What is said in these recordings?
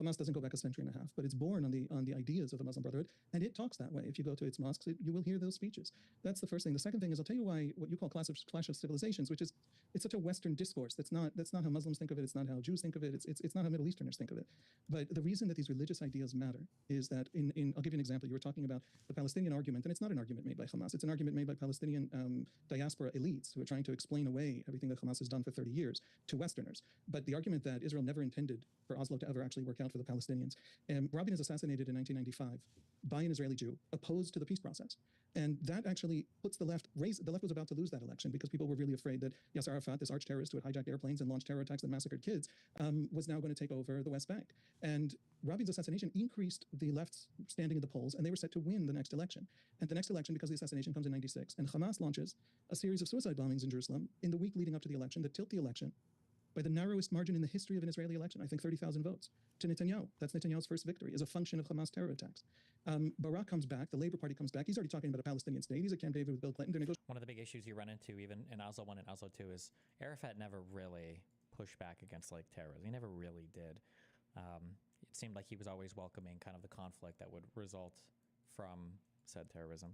Hamas doesn't go back a century and a half, but it's born on the ideas of the Muslim Brotherhood, and it talks that way. If you go to its mosques, you will hear those speeches. That's the first thing. The second thing is, I'll tell you why what you call clash of civilizations, which is it's such a Western discourse. That's not how Muslims think of it. It's not how Jews think of it. It's not how Middle Easterners think of it. But the reason that these religious ideas matter is that I'll give you an example. You were talking about the Palestinian argument, and it's not an argument made by Hamas. It's an argument made by Palestinian diaspora elites who are trying to explain away everything that Hamas has done for 30 years to Westerners. But the argument that Israel never intended for Oslo to ever actually work out for the Palestinians. Rabin is assassinated in 1995 by an Israeli Jew opposed to the peace process. And that actually puts the left was about to lose that election because people were really afraid that Yasser Arafat, this arch terrorist who had hijacked airplanes and launched terror attacks that massacred kids, was now going to take over the West Bank. And Rabin's assassination increased the left's standing in the polls, and they were set to win the next election. And the next election, because the assassination comes in 96, and Hamas launches a series of suicide bombings in Jerusalem in the week leading up to the election that tilt the election by the narrowest margin in the history of an Israeli election, I think 30,000 votes, to Netanyahu. That's Netanyahu's first victory, as a function of Hamas terror attacks. Barak comes back, the Labour Party comes back. He's already talking about a Palestinian state. He's at Camp David with Bill Clinton. One of the big issues you run into, even in Oslo 1 and Oslo 2, is Arafat never really pushed back against like terrorism. He never really did. It seemed like he was always welcoming kind of the conflict that would result from said terrorism.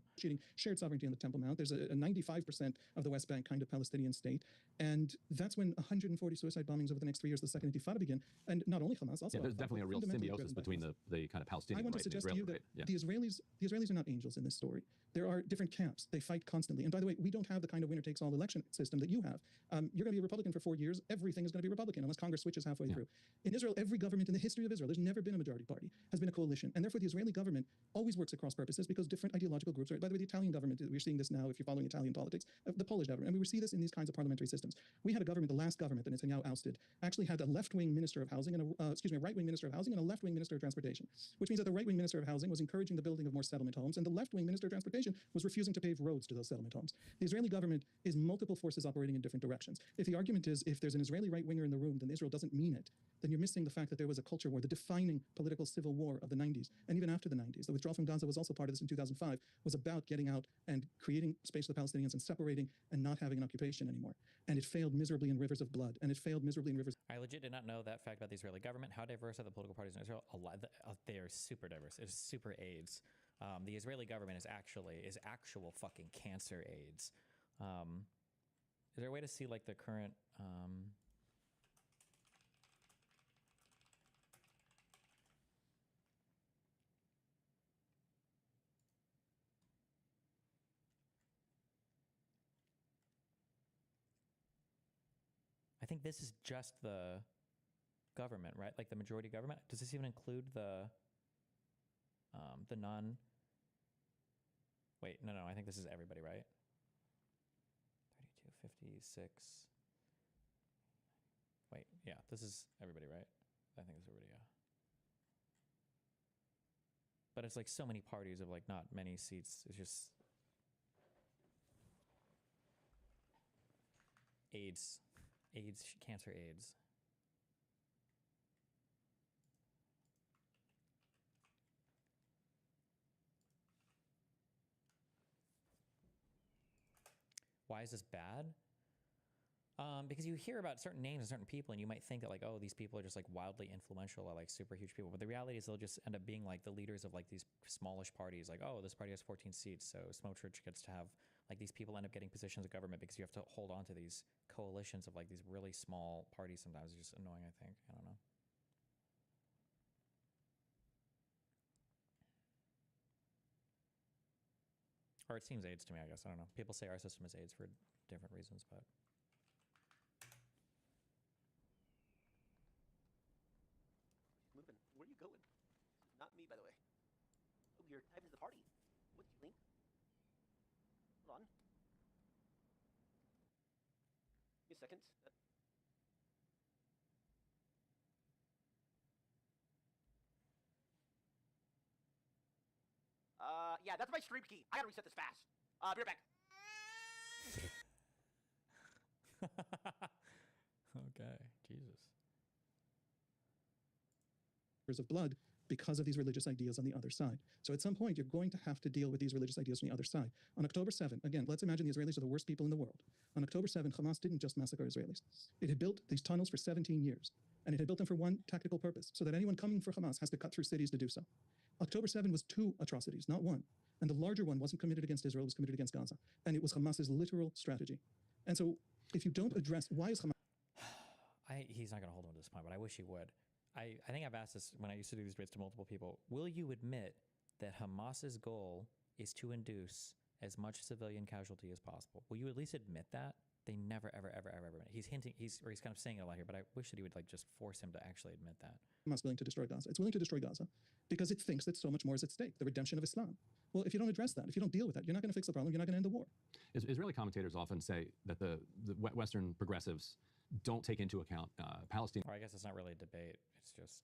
Shared sovereignty on the Temple Mount. There's a 95% of the West Bank kind of Palestinian state. And that's when 140 suicide bombings over the next 3 years of the Second Intifada begin. And not only Hamas, also... Yeah, there's definitely a real symbiosis between the kind of Palestinian I want to suggest to you that the Israelis are not angels in this story. There are different camps. They fight constantly. And by the way, we don't have the kind of winner-takes-all election system that you have. You're going to be a Republican for 4 years. Everything is going to be Republican unless Congress switches halfway through. In Israel, every government in the history of Israel, there's never been a majority party, has been a coalition. And therefore, the Israeli government always works across purposes because different ideological groups are... By the way, the Italian government, we're seeing this now if you're following Italian politics, the Polish government, and we see this in these kinds of parliamentary systems. We had a government, the last government that Netanyahu ousted, actually had a left-wing minister of housing and a right-wing minister of housing and a left-wing minister of transportation, which means that the right-wing minister of housing was encouraging the building of more settlement homes, and the left-wing minister of transportation was refusing to pave roads to those settlement homes. The Israeli government is multiple forces operating in different directions. If the argument is if there's an Israeli right-winger in the room, then Israel doesn't mean it, then you're missing the fact that there was a culture war, the defining political civil war of the 90s, and even after the 90s. The withdrawal from Gaza was also part of this in 2005, was about getting out and creating space for the Palestinians and separating and not having an occupation anymore. And it failed miserably in rivers of blood, and it failed miserably in rivers... I legit did not know that fact about the Israeli government. How diverse are the political parties in Israel? They are super diverse. It's super AIDS. The Israeli government is actual fucking cancer AIDS. Is there a way to see like the current... I think this is just the government, right? Like the majority government. Does this even include the non? Wait, no. I think this is everybody, right? 32, 56. Wait, yeah, this is everybody, right? I think this is everybody, yeah. But it's like so many parties of like not many seats. It's just AIDS, cancer AIDS. Why is this bad? Because you hear about certain names and certain people and you might think that like, oh, these people are just like wildly influential or like super huge people. But the reality is they'll just end up being like the leaders of like these smallish parties. Like, oh, this party has 14 seats. So Smotrich gets to have like these people end up getting positions of government because you have to hold on to these coalitions of like these really small parties. Sometimes it's just annoying, I think. I don't know. Or it seems AIDS to me, I guess. I don't know. People say our system is AIDS for different reasons, but... Moving. Where are you going? This is not me, by the way. Oh, you're typing to the party. What did you link? Hold on. Give me a second. Yeah, that's my stream key. I gotta reset this fast. Be right back. Okay, Jesus. Of blood because of these religious ideas on the other side. So at some point, you're going to have to deal with these religious ideas from the other side. On October 7, again, let's imagine the Israelis are the worst people in the world. On October 7, Hamas didn't just massacre Israelis. It had built these tunnels for 17 years. And it had built them for one tactical purpose, so that anyone coming for Hamas has to cut through cities to do so. October 7 was 2 atrocities, not 1. And the larger one wasn't committed against Israel, it was committed against Gaza. And it was Hamas's literal strategy. And so if you don't address why is Hamas... He's not going to hold on to this point, but I wish he would. I think I've asked this when I used to do these debates to multiple people. Will you admit that Hamas's goal is to induce as much civilian casualty as possible? Will you at least admit that? They never, ever, ever, ever admit. He's hinting, he's kind of saying it a lot here, but I wish that he would like just force him to actually admit that. Hamas willing to destroy Gaza. It's willing to destroy Gaza because it thinks that so much more is at stake, the redemption of Islam. Well, if you don't address that, if you don't deal with that, you're not going to fix the problem, you're not going to end the war. Israeli commentators often say that the Western progressives don't take into account Palestine. Or I guess it's not really a debate. It's just...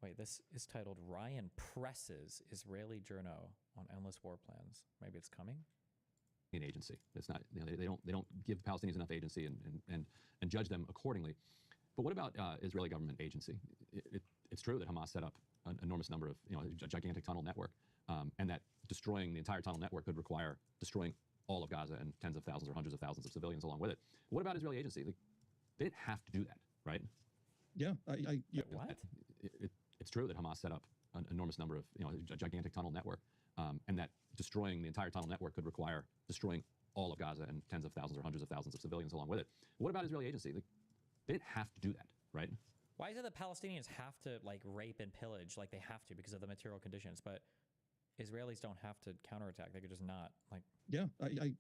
Wait, this is titled Ryan Presses Israeli Journo on Endless War Plans. Maybe it's coming? Agency. It's not, they don't give Palestinians enough agency and judge them accordingly. But what about Israeli government agency? It's true that Hamas set up an enormous number of, a gigantic tunnel network, and that destroying the entire tunnel network could require destroying all of Gaza and tens of thousands or hundreds of thousands of civilians along with it. What about Israeli agency? Like, they didn't have to do that, right? Yeah, What? It's true that Hamas set up an enormous number of, a gigantic tunnel network, and that destroying the entire tunnel network could require destroying all of Gaza and tens of thousands or hundreds of thousands of civilians along with it. What about Israeli agency? Like, they didn't have to do that, right? Why is it that Palestinians have to like rape and pillage like they have to because of the material conditions, but Israelis don't have to counterattack? They could just not like. Yeah,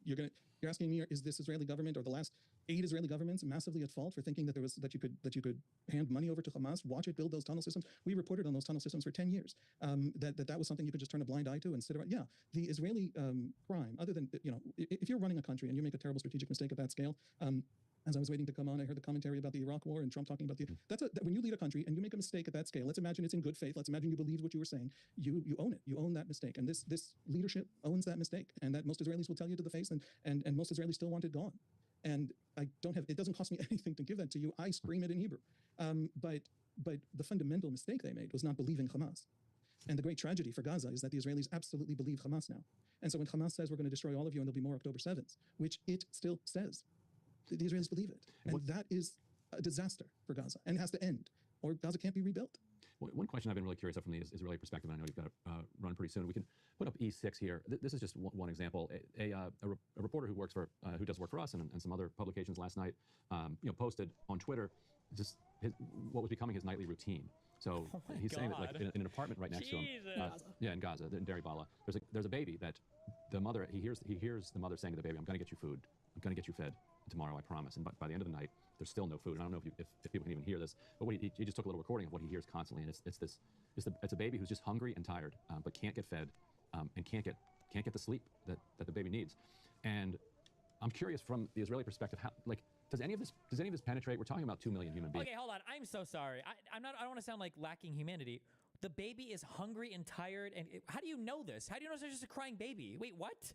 you're asking me, is this Israeli government or the last 8 Israeli governments massively at fault for thinking that that you could hand money over to Hamas, watch it build those tunnel systems? We reported on those tunnel systems for 10 years. That was something you could just turn a blind eye to and sit around. Yeah, the Israeli crime, other than if you're running a country and you make a terrible strategic mistake at that scale. As I was waiting to come on, I heard the commentary about the Iraq War and Trump talking about when you lead a country and you make a mistake at that scale, let's imagine it's in good faith. Let's imagine you believed what you were saying. You own it. You own that mistake. And this leadership owns that mistake. And that most Israelis will tell you to the face, and most Israelis still want it gone. And it doesn't cost me anything to give that to you. I scream it in Hebrew. But the fundamental mistake they made was not believing Hamas. And the great tragedy for Gaza is that the Israelis absolutely believe Hamas now. And so when Hamas says we're going to destroy all of you and there'll be more October 7s, which it still says, the Israelis believe it. And that is a disaster for Gaza and has to end, or Gaza can't be rebuilt. One question I've been really curious of from the Israeli perspective, and I know you've got to run pretty soon. We can put up E6 here. This is just one example. A reporter who works for, who does work for us and some other publications last night, posted on Twitter just what was becoming his nightly routine. So he's saying that like in an apartment right next to him, in Gaza, in Deir Bala, there's a baby that the mother he hears the mother saying to the baby, "I'm going to get you food. I'm going to get you fed tomorrow, I promise." And by the end of the night, there's still no food. And I don't know if people can even hear this, but what he just took a little recording of what he hears constantly, and it's a baby who's just hungry and tired, but can't get fed, and can't get the sleep that the baby needs. And I'm curious from the Israeli perspective, how does any of this penetrate? We're talking about 2 million human beings. Okay, hold on. I'm so sorry. I don't want to sound like lacking humanity. The baby is hungry and tired, and how do you know this? How do you know it's just a crying baby? Wait, what?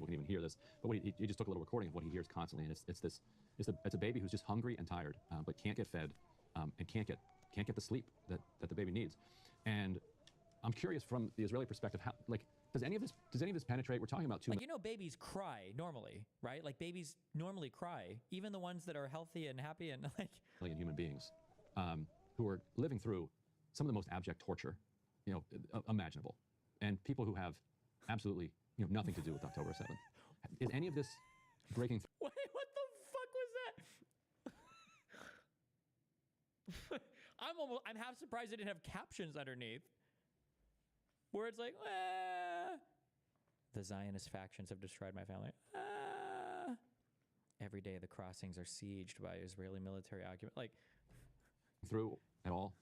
We can even hear this, but he just took a little recording of what he hears constantly, and it's a baby who's just hungry and tired, but can't get fed, and can't get the sleep that the baby needs. And I'm curious from the Israeli perspective, how does any of this penetrate? We're talking about 2 million. Babies cry normally, right? Like babies normally cry, even the ones that are healthy and happy and like million human beings who are living through some of the most abject torture, imaginable, and people who have absolutely nothing to do with October 7th. Is any of this breaking through? Wait, what the fuck was that? I'm half surprised they didn't have captions underneath. Where it's like, the Zionist factions have destroyed my family. Every day the crossings are sieged by Israeli military occupants. Like, through at all?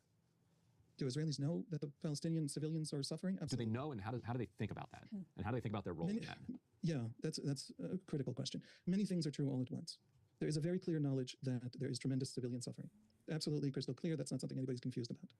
Do Israelis know that the Palestinian civilians are suffering? Absolutely. Do they know, and how do they think about that? And how do they think about their role in that? Yeah, that's a critical question. Many things are true all at once. There is a very clear knowledge that there is tremendous civilian suffering. Absolutely crystal clear. That's not something anybody's confused about.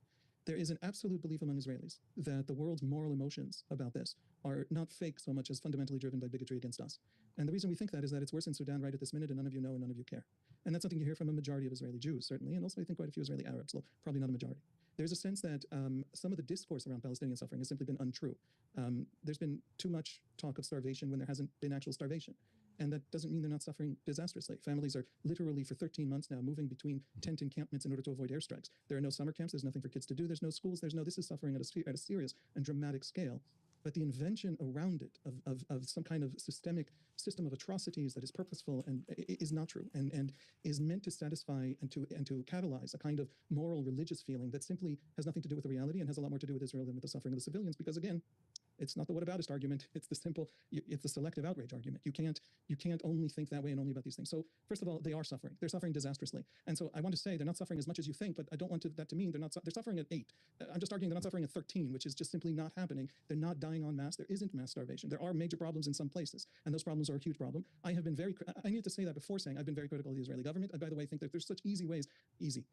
There is an absolute belief among Israelis that the world's moral emotions about this are not fake so much as fundamentally driven by bigotry against us. And the reason we think that is that it's worse in Sudan right at this minute, and none of you know and none of you care. And that's something you hear from a majority of Israeli Jews, certainly, and also I think quite a few Israeli Arabs, though probably not a majority. There's a sense that some of the discourse around Palestinian suffering has simply been untrue. There's been too much talk of starvation when there hasn't been actual starvation. And that doesn't mean they're not suffering disastrously. Families are literally for 13 months now moving between tent encampments in order to avoid airstrikes. There are no summer camps. There's nothing for kids to do. There's no schools. This is suffering at a serious and dramatic scale. But the invention around it of some kind of system of atrocities that is purposeful and is not true and is meant to satisfy and to catalyze a kind of moral religious feeling that simply has nothing to do with the reality and has a lot more to do with Israel than with the suffering of the civilians. Because again, it's not the whataboutism argument. It's the selective outrage argument. You can't only think that way and only about these things. So first of all, they are suffering. They're suffering disastrously. And so I want to say they're not suffering as much as you think, but I don't want that to mean they're suffering at 8. I'm just arguing they're not suffering at 13, which is just simply not happening. They're not dying en masse. There isn't mass starvation. There are major problems in some places, and those problems are a huge problem. I need to say that before saying I've been very critical of the Israeli government. I, by the way, think that there's such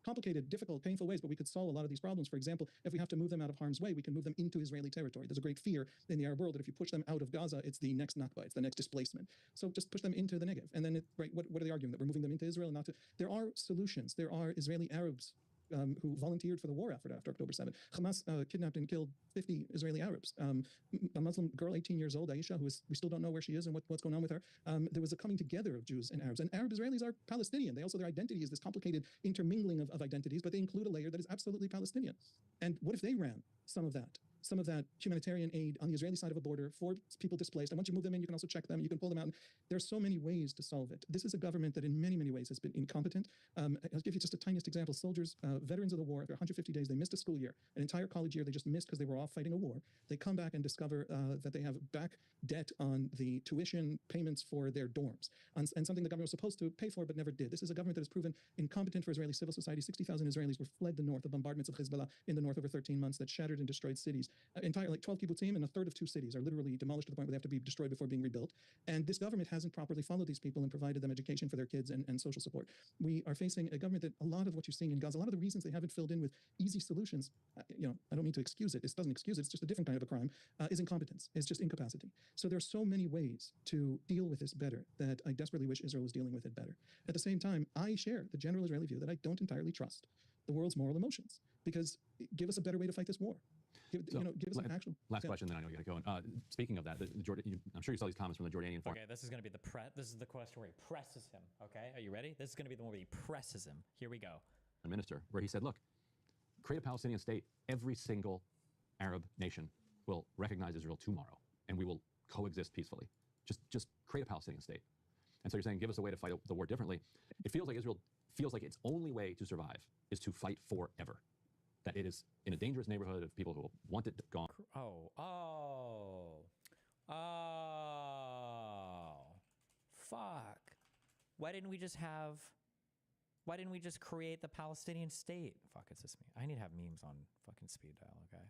complicated, difficult, painful ways, but we could solve a lot of these problems. For example, if we have to move them out of harm's way, we can move them into Israeli territory. There's a great fear in the Arab world that if you push them out of Gaza, it's the next Nakba, it's the next displacement. So just push them into the Negev. And then, what are they arguing? That we're moving them into Israel? Not to. There are solutions. There are Israeli Arabs who volunteered for the war after October 7th. Hamas kidnapped and killed 50 Israeli Arabs. A Muslim girl, 18 years old, Aisha, we still don't know where she is and what's going on with her. There was a coming together of Jews and Arabs. And Arab Israelis are Palestinian. Their identity is this complicated intermingling of identities, but they include a layer that is absolutely Palestinian. And what if they ran some of that humanitarian aid on the Israeli side of a border for people displaced? And once you move them in, you can also check them, you can pull them out. There's so many ways to solve it. This is a government that in many, many ways has been incompetent. I'll give you just a tiniest example. Soldiers, veterans of the war, after 150 days, they missed a school year, an entire college year they just missed because they were off fighting a war. They come back and discover that they have back debt on the tuition payments for their dorms, and something the government was supposed to pay for but never did. This is a government that has proven incompetent for Israeli civil society. 60,000 Israelis were fled the north of bombardments of Hezbollah in the north over 13 months that shattered and destroyed cities. 12 kibbutzim and a third of 2 cities are literally demolished to the point where they have to be destroyed before being rebuilt. And this government hasn't properly followed these people and provided them education for their kids and social support. We are facing a government that a lot of what you're seeing in Gaza, a lot of the reasons they haven't filled in with easy solutions, I don't mean to excuse it. This doesn't excuse it. It's just a different kind of a crime, is incompetence. It's just incapacity. So there are so many ways to deal with this better that I desperately wish Israel was dealing with it better. At the same time, I share the general Israeli view that I don't entirely trust the world's moral emotions, because give us a better way to fight this war. Give us an actual. Last question, then I know you got to go. Speaking of that, I'm sure you saw these comments from the Jordanian Foreign. Okay, this is going to be this is the question where he presses him. Okay, are you ready? This is going to be the one where he presses him. Here we go. Minister, where he said, look, create a Palestinian state. Every single Arab nation will recognize Israel tomorrow, and we will coexist peacefully. Just create a Palestinian state. And so you're saying, give us a way to fight the war differently. It feels like Israel feels like its only way to survive is to fight forever. That it is in a dangerous neighborhood of people who want it gone. Fuck. Why didn't we just create the Palestinian state? Fuck, it's just me. I need to have memes on fucking speed dial, okay?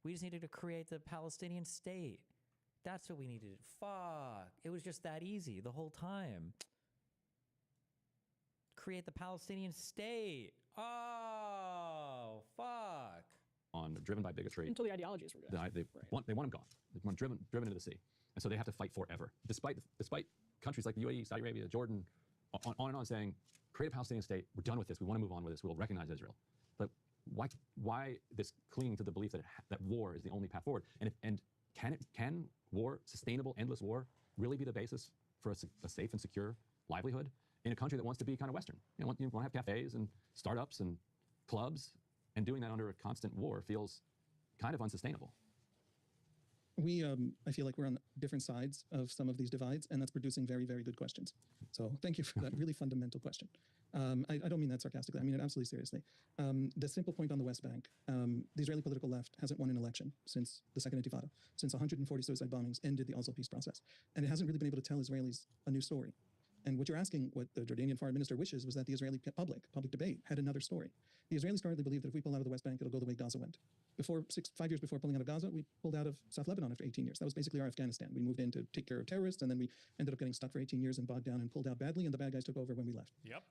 We just needed to create the Palestinian state. That's what we needed. Fuck. It was just that easy the whole time. Create the Palestinian state. Oh, fuck. Driven by bigotry. Until the ideologies were good. They want them gone. They want them driven into the sea. And so they have to fight forever. Despite countries like the UAE, Saudi Arabia, Jordan, on and on saying, create a Palestinian state. We're done with this. We want to move on with this. We'll recognize Israel. But why this clinging to the belief that war is the only path forward? And can war, sustainable, endless war, really be the basis for a safe and secure livelihood in a country that wants to be kind of Western? You want to have cafes and startups and clubs, and doing that under a constant war feels kind of unsustainable. I feel like we're on different sides of some of these divides, and that's producing very, very good questions. So thank you for that really fundamental question. I don't mean that sarcastically. I mean it absolutely seriously. The simple point on the West Bank, the Israeli political left hasn't won an election since the Second Intifada, since 140 suicide bombings ended the Oslo peace process. And it hasn't really been able to tell Israelis a new story. And what you're asking, what the Jordanian foreign minister wishes, was that the Israeli public debate had another story. The Israelis currently believe that if we pull out of the West Bank, it'll go the way Gaza went. 5 years before pulling out of Gaza, we pulled out of South Lebanon after 18 years. That was basically our Afghanistan. We moved in to take care of terrorists, and then we ended up getting stuck for 18 years and bogged down and pulled out badly, and the bad guys took over when we left. Yep.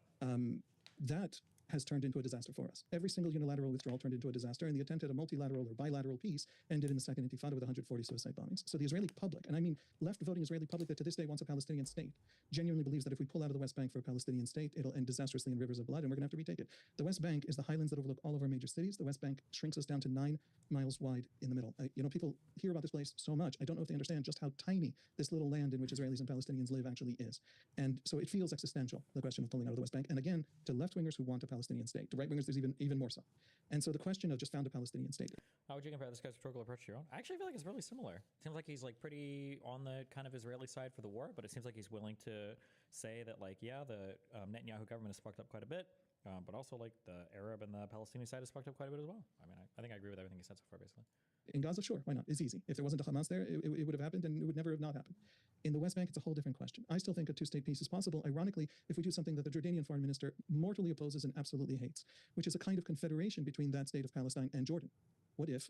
That has turned into a disaster for us. Every single unilateral withdrawal turned into a disaster, and the attempt at a multilateral or bilateral peace ended in the Second Intifada with 140 suicide bombings. So the Israeli public, and I mean left-voting Israeli public that to this day wants a Palestinian state, genuinely believes that if we pull out of the West Bank for a Palestinian state, it'll end disastrously in rivers of blood, and we're going to have to retake it. The West Bank is the highlands that overlook all of our major cities. The West Bank shrinks us down to 9 miles wide in the middle. People hear about this place so much. I don't know if they understand just how tiny this little land in which Israelis and Palestinians live actually is. And so it feels existential, the question of pulling out of the West Bank. And again, to left-wingers who want a Palestinian state. To right-wingers, there's even more so. And so the question of just found a Palestinian state. How would you compare this guy's rhetorical approach to your own? I actually feel like it's really similar. It seems like he's like pretty on the kind of Israeli side for the war, but it seems like he's willing to say that like, yeah, the Netanyahu government has fucked up quite a bit, but also like the Arab and the Palestinian side has fucked up quite a bit as well. I mean, I think I agree with everything he said so far, basically. In Gaza, sure, why not? It's easy. If there wasn't a Hamas there, it would have happened, and it would never have not happened. In the West Bank, it's a whole different question. I still think a two-state peace is possible, ironically, if we do something that the Jordanian foreign minister mortally opposes and absolutely hates, which is a kind of confederation between that state of Palestine and Jordan. What if,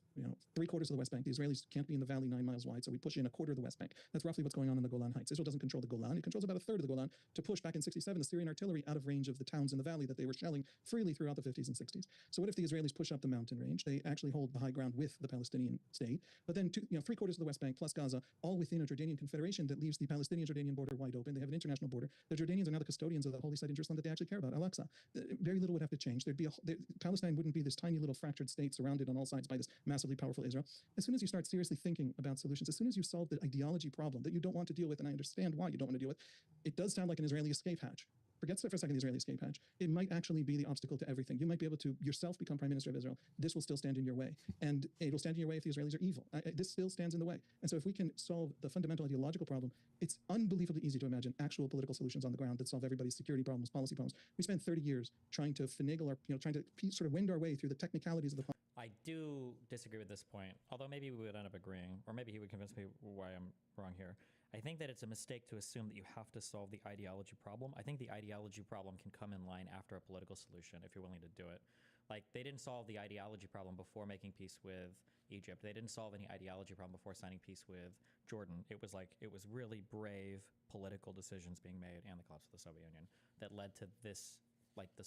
3/4 of the West Bank, the Israelis can't be in the valley 9 miles wide, so we push in a quarter of the West Bank. That's roughly what's going on in the Golan Heights. Israel doesn't control the Golan. It controls about a third of the Golan to push back in 67 the Syrian artillery out of range of the towns in the valley that they were shelling freely throughout the 50s and 60s. So what if the Israelis push up the mountain range? They actually hold the high ground with the Palestinian state, but then 3/4 of the West Bank plus Gaza, all within a Jordanian confederation that leaves the Palestinian-Jordanian border wide open. They have an international border. The Jordanians are now the custodians of the holy site in Jerusalem that they actually care about, Al-Aqsa. Very little would have to change. Palestine wouldn't be this tiny little fractured state surrounded on all sides by this massively powerful Israel. As soon as you start seriously thinking about solutions, as soon as you solve the ideology problem that you don't want to deal with, and I understand why you don't want to deal with, it does sound like an Israeli escape hatch. Forget for a second the Israeli escape hatch. It might actually be the obstacle to everything. You might be able to yourself become prime minister of Israel. This will still stand in your way. And it will stand in your way if the Israelis are evil. This still stands in the way. And so if we can solve the fundamental ideological problem, it's unbelievably easy to imagine actual political solutions on the ground that solve everybody's security problems, policy problems. We spent 30 years trying to finagle trying to sort of wend our way through the technicalities of the I do disagree with this point, although maybe we would end up agreeing, or maybe he would convince me why I'm wrong here. I think that it's a mistake to assume that you have to solve the ideology problem. I think the ideology problem can come in line after a political solution if you're willing to do it. Like, they didn't solve the ideology problem before making peace with Egypt. They didn't solve any ideology problem before signing peace with Jordan. It was really brave political decisions being made and the collapse of the Soviet Union that led to this, like the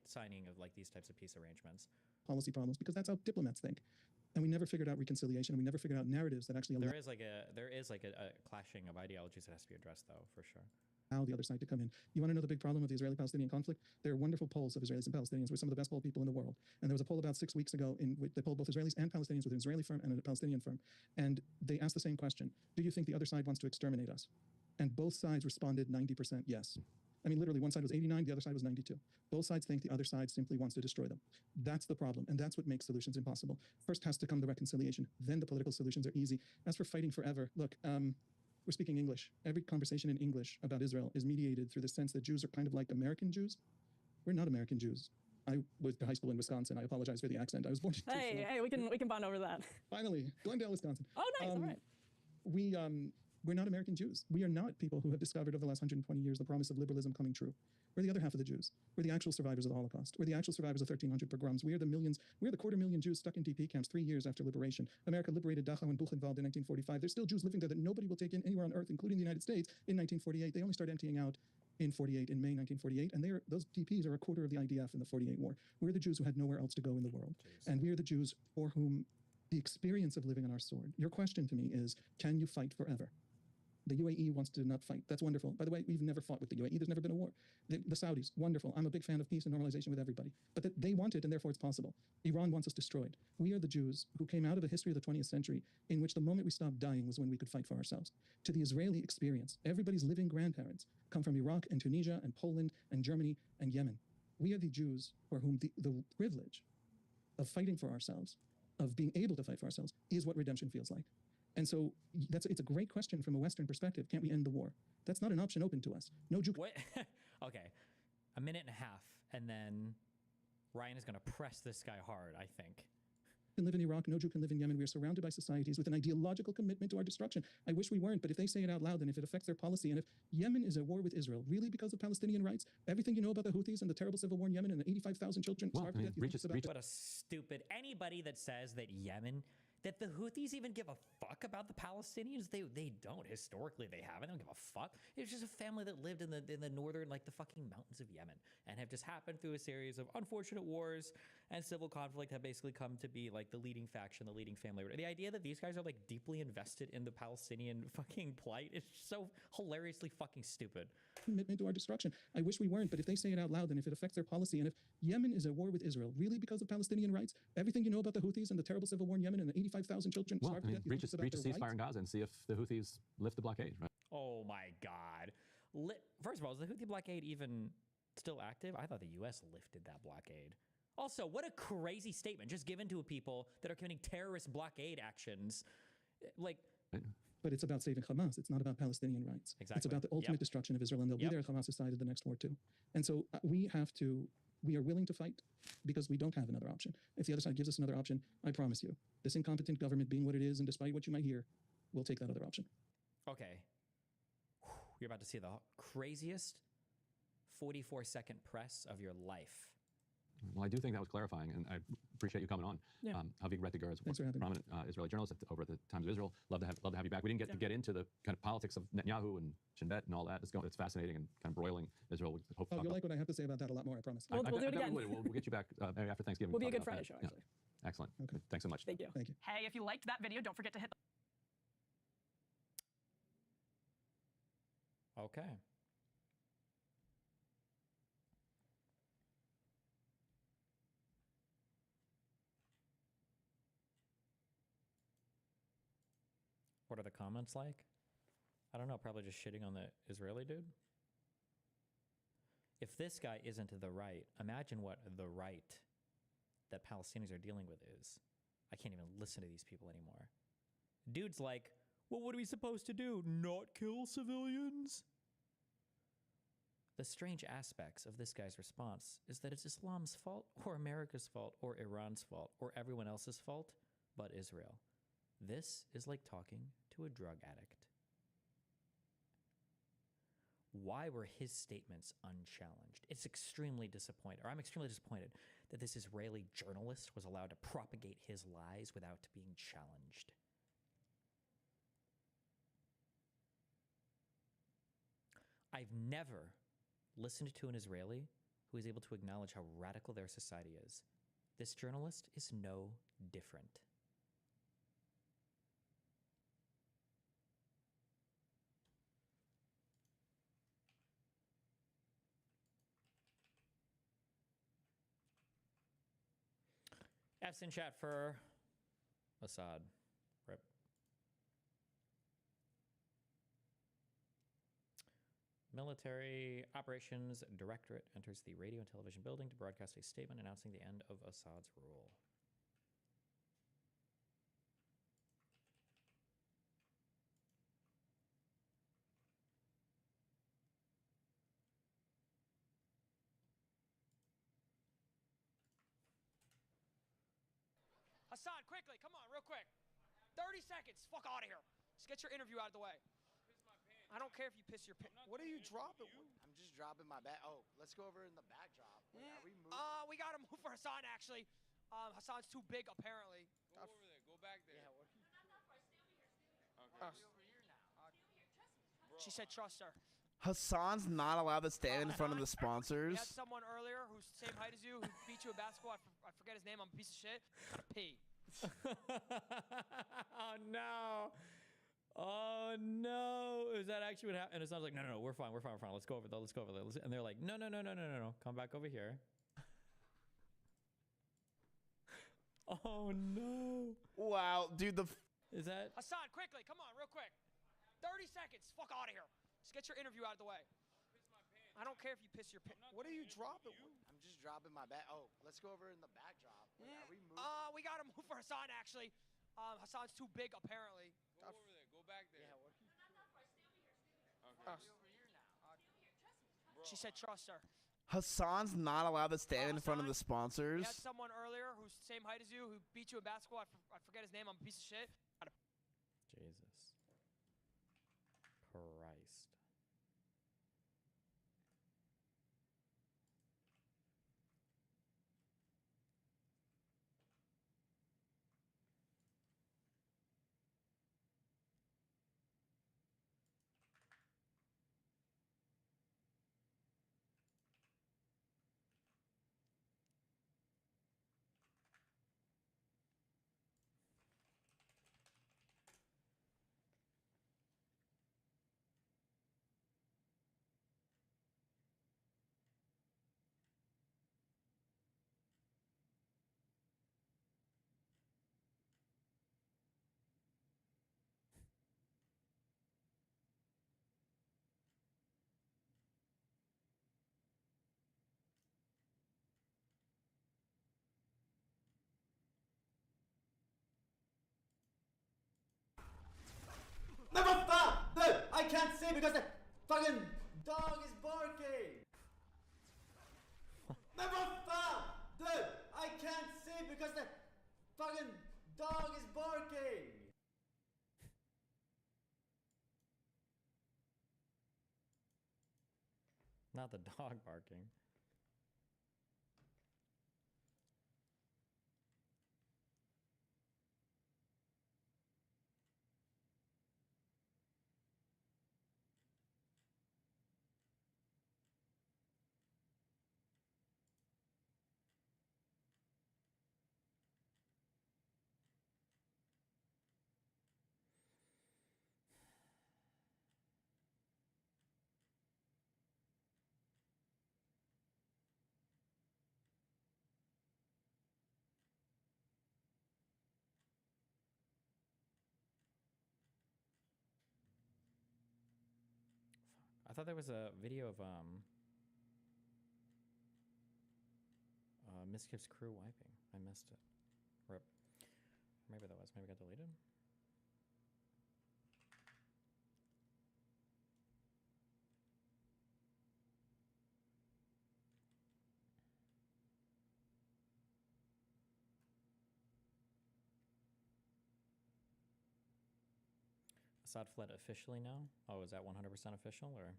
signing of like these types of peace arrangements. Policy problems, because that's how diplomats think. And we never figured out reconciliation, and we never figured out narratives that actually There is like a clashing of ideologies that has to be addressed, though, for sure. Allow the other side to come in. You want to know the big problem of the Israeli-Palestinian conflict? There are wonderful polls of Israelis and Palestinians. We're some of the best polled people in the world. And there was a poll about 6 weeks ago in which they polled both Israelis and Palestinians with an Israeli firm and a Palestinian firm. And they asked the same question: do you think the other side wants to exterminate us? And both sides responded 90% yes. I mean, literally, one side was 89, the other side was 92. Both sides think the other side simply wants to destroy them. That's the problem, and that's what makes solutions impossible. First has to come the reconciliation, then the political solutions are easy. As for fighting forever, look, we're speaking English. Every conversation in English about Israel is mediated through the sense that Jews are kind of like American Jews. We're not American Jews. I went to high school in Wisconsin. I apologize for the accent. I was born in Hey, we can bond over that. Finally, Glendale, Wisconsin. Oh, nice. All right. We're not American Jews. We are not people who have discovered over the last 120 years the promise of liberalism coming true. We're the other half of the Jews. We're the actual survivors of the Holocaust. We're the actual survivors of 1,300 pogroms. We are the millions. We're the 250,000 Jews stuck in DP camps 3 years after liberation. America liberated Dachau and Buchenwald in 1945. There's still Jews living there that nobody will take in anywhere on earth, including the United States, in 1948. They only started emptying out in May 1948, and those DPs are a quarter of the IDF in the 48 war. We're the Jews who had nowhere else to go in the world. Jeez. And we're the Jews for whom the experience of living on our sword. Your question to me is, can you fight forever? The UAE wants to not fight. That's wonderful. By the way, we've never fought with the UAE. There's never been a war. The Saudis, wonderful. I'm a big fan of peace and normalization with everybody. But they want it, and therefore it's possible. Iran wants us destroyed. We are the Jews who came out of a history of the 20th century in which the moment we stopped dying was when we could fight for ourselves. To the Israeli experience, everybody's living grandparents come from Iraq and Tunisia and Poland and Germany and Yemen. We are the Jews for whom the privilege of fighting for ourselves, of being able to fight for ourselves, is what redemption feels like. And so it's a great question from a Western perspective. Can't we end the war? That's not an option open to us. No Jew. What? Okay, a minute and a half, and then Ryan is going to press this guy hard, I think. Can live in Iraq, no Jew can live in Yemen. We are surrounded by societies with an ideological commitment to our destruction. I wish we weren't, but if they say it out loud, then if it affects their policy, and if Yemen is at war with Israel, really because of Palestinian rights, everything you know about the Houthis and the terrible civil war in Yemen and the 85,000 children starved to death, What a stupid, anybody that says that Yemen that the Houthis even give a fuck about the Palestinians? They don't. Historically, they haven't. They don't give a fuck. It's just a family that lived in the northern, like the fucking mountains of Yemen, and have just happened through a series of unfortunate wars and civil conflict have basically come to be like the leading faction, the leading family. The idea that these guys are like deeply invested in the Palestinian fucking plight is so hilariously fucking stupid. Commitment to our destruction. I wish we weren't, but if they say it out loud, then if it affects their policy, and if Yemen is at war with Israel, really because of Palestinian rights, everything you know about the Houthis and the terrible civil war in Yemen and the 85,000 children Well, starved I to mean, death, you think it's about reach a their ceasefire rights? in Gaza and see if the Houthis lift the blockade, right? Oh my God. First of all, is the Houthi blockade even still active? I thought the U.S. lifted that blockade. Also, what a crazy statement just given to people that are committing terrorist blockade actions. Like, But it's about saving Hamas. It's not about Palestinian rights. It's Exactly. about the ultimate Yep. destruction of Israel, and they'll Yep. be there at Hamas's side at the next war too. And so we are willing to fight because we don't have another option. If the other side gives us another option, I promise you, this incompetent government being what it is, and despite what you might hear, we'll take that other option. okay. You're about to see the craziest 44-second press of your life. Well, I do think that was clarifying, and I appreciate you coming on. Yeah. Havik Rettiger is Thanks for having me. prominent Israeli journalist over at the Times of Israel. Love to have you back. We didn't get to get into the kind of politics of Netanyahu and Shin Bet and all that. It's fascinating and kind of broiling Israel. We hope to Oh, talk you'll about- like what I have to say about that a lot more, I promise. We'll do it I bet again. we will. We'll get you back maybe after Thanksgiving. We'll be a Talk Good about Friday that. show, Yeah. actually. Excellent. Okay. Thanks so much. Thank you. Thank you. Hey, if you liked that video, don't forget to hit the Okay. What are the comments like? I don't know, probably just shitting on the Israeli dude. If this guy isn't the right, imagine what the right that Palestinians are dealing with is. I can't even listen to these people anymore. Dude's like, well, what are we supposed to do? Not kill civilians? The strange aspects of this guy's response is that it's Islam's fault, or America's fault, or Iran's fault, or everyone else's fault but Israel. This is like talking to a drug addict. Why were his statements unchallenged? It's extremely disappointing, or I'm extremely disappointed that this Israeli journalist was allowed to propagate his lies without being challenged. I've never listened to an Israeli who is able to acknowledge how radical their society is. This journalist is no different. F's in chat for Assad. Rip. Military Operations Directorate enters the radio and television building to broadcast a statement announcing the end of Assad's rule. Hassan, quickly, come on, real quick. 30 seconds. Fuck out of here. Just get your interview out of the way. I don't care if you piss your pants. What are you dropping? I'm just dropping my bag. Oh, let's go over in the backdrop. Wait, are we moving? We gotta move for Hassan, actually. Hassan's too big, apparently. Go over there. Go back there. Yeah, what? She said trust her. Hassan's not allowed to stand in front of the We sponsors. had someone earlier who's the same height as you, who beat you in basketball. I forget his name. I'm a piece of shit. Gotta pee. Oh no. Oh no. Is that actually what happened? And it sounds like, no, we're fine. Let's go over there. And they're like, no. Come back over here. Oh no. Wow, dude, Is that Hassan, quickly, come on, real quick. 30 seconds. Fuck out of here. Just get your interview out of the way. I don't care if you piss your pants. what are you dropping? I'm just dropping my bag. Oh, let's go over in the backdrop. Wait, are we moving? We gotta move for Hassan, actually. Hassan's too big, apparently. Go over there. Go back there. Yeah, what? She said trust her. Hassan's not allowed to stand in front of the We sponsors. had someone earlier who's the same height as you, who beat you in basketball. I forget his name. I'm a piece of shit. Jesus Christ? Fucking dog is barking! Never dude, I can't see because the fucking dog is barking! Not the dog barking. I thought there was a video of Miskip's crew wiping. I missed it. Rip. Maybe that was. Maybe it got deleted. Assad fled officially now? Oh, is that 100% official or?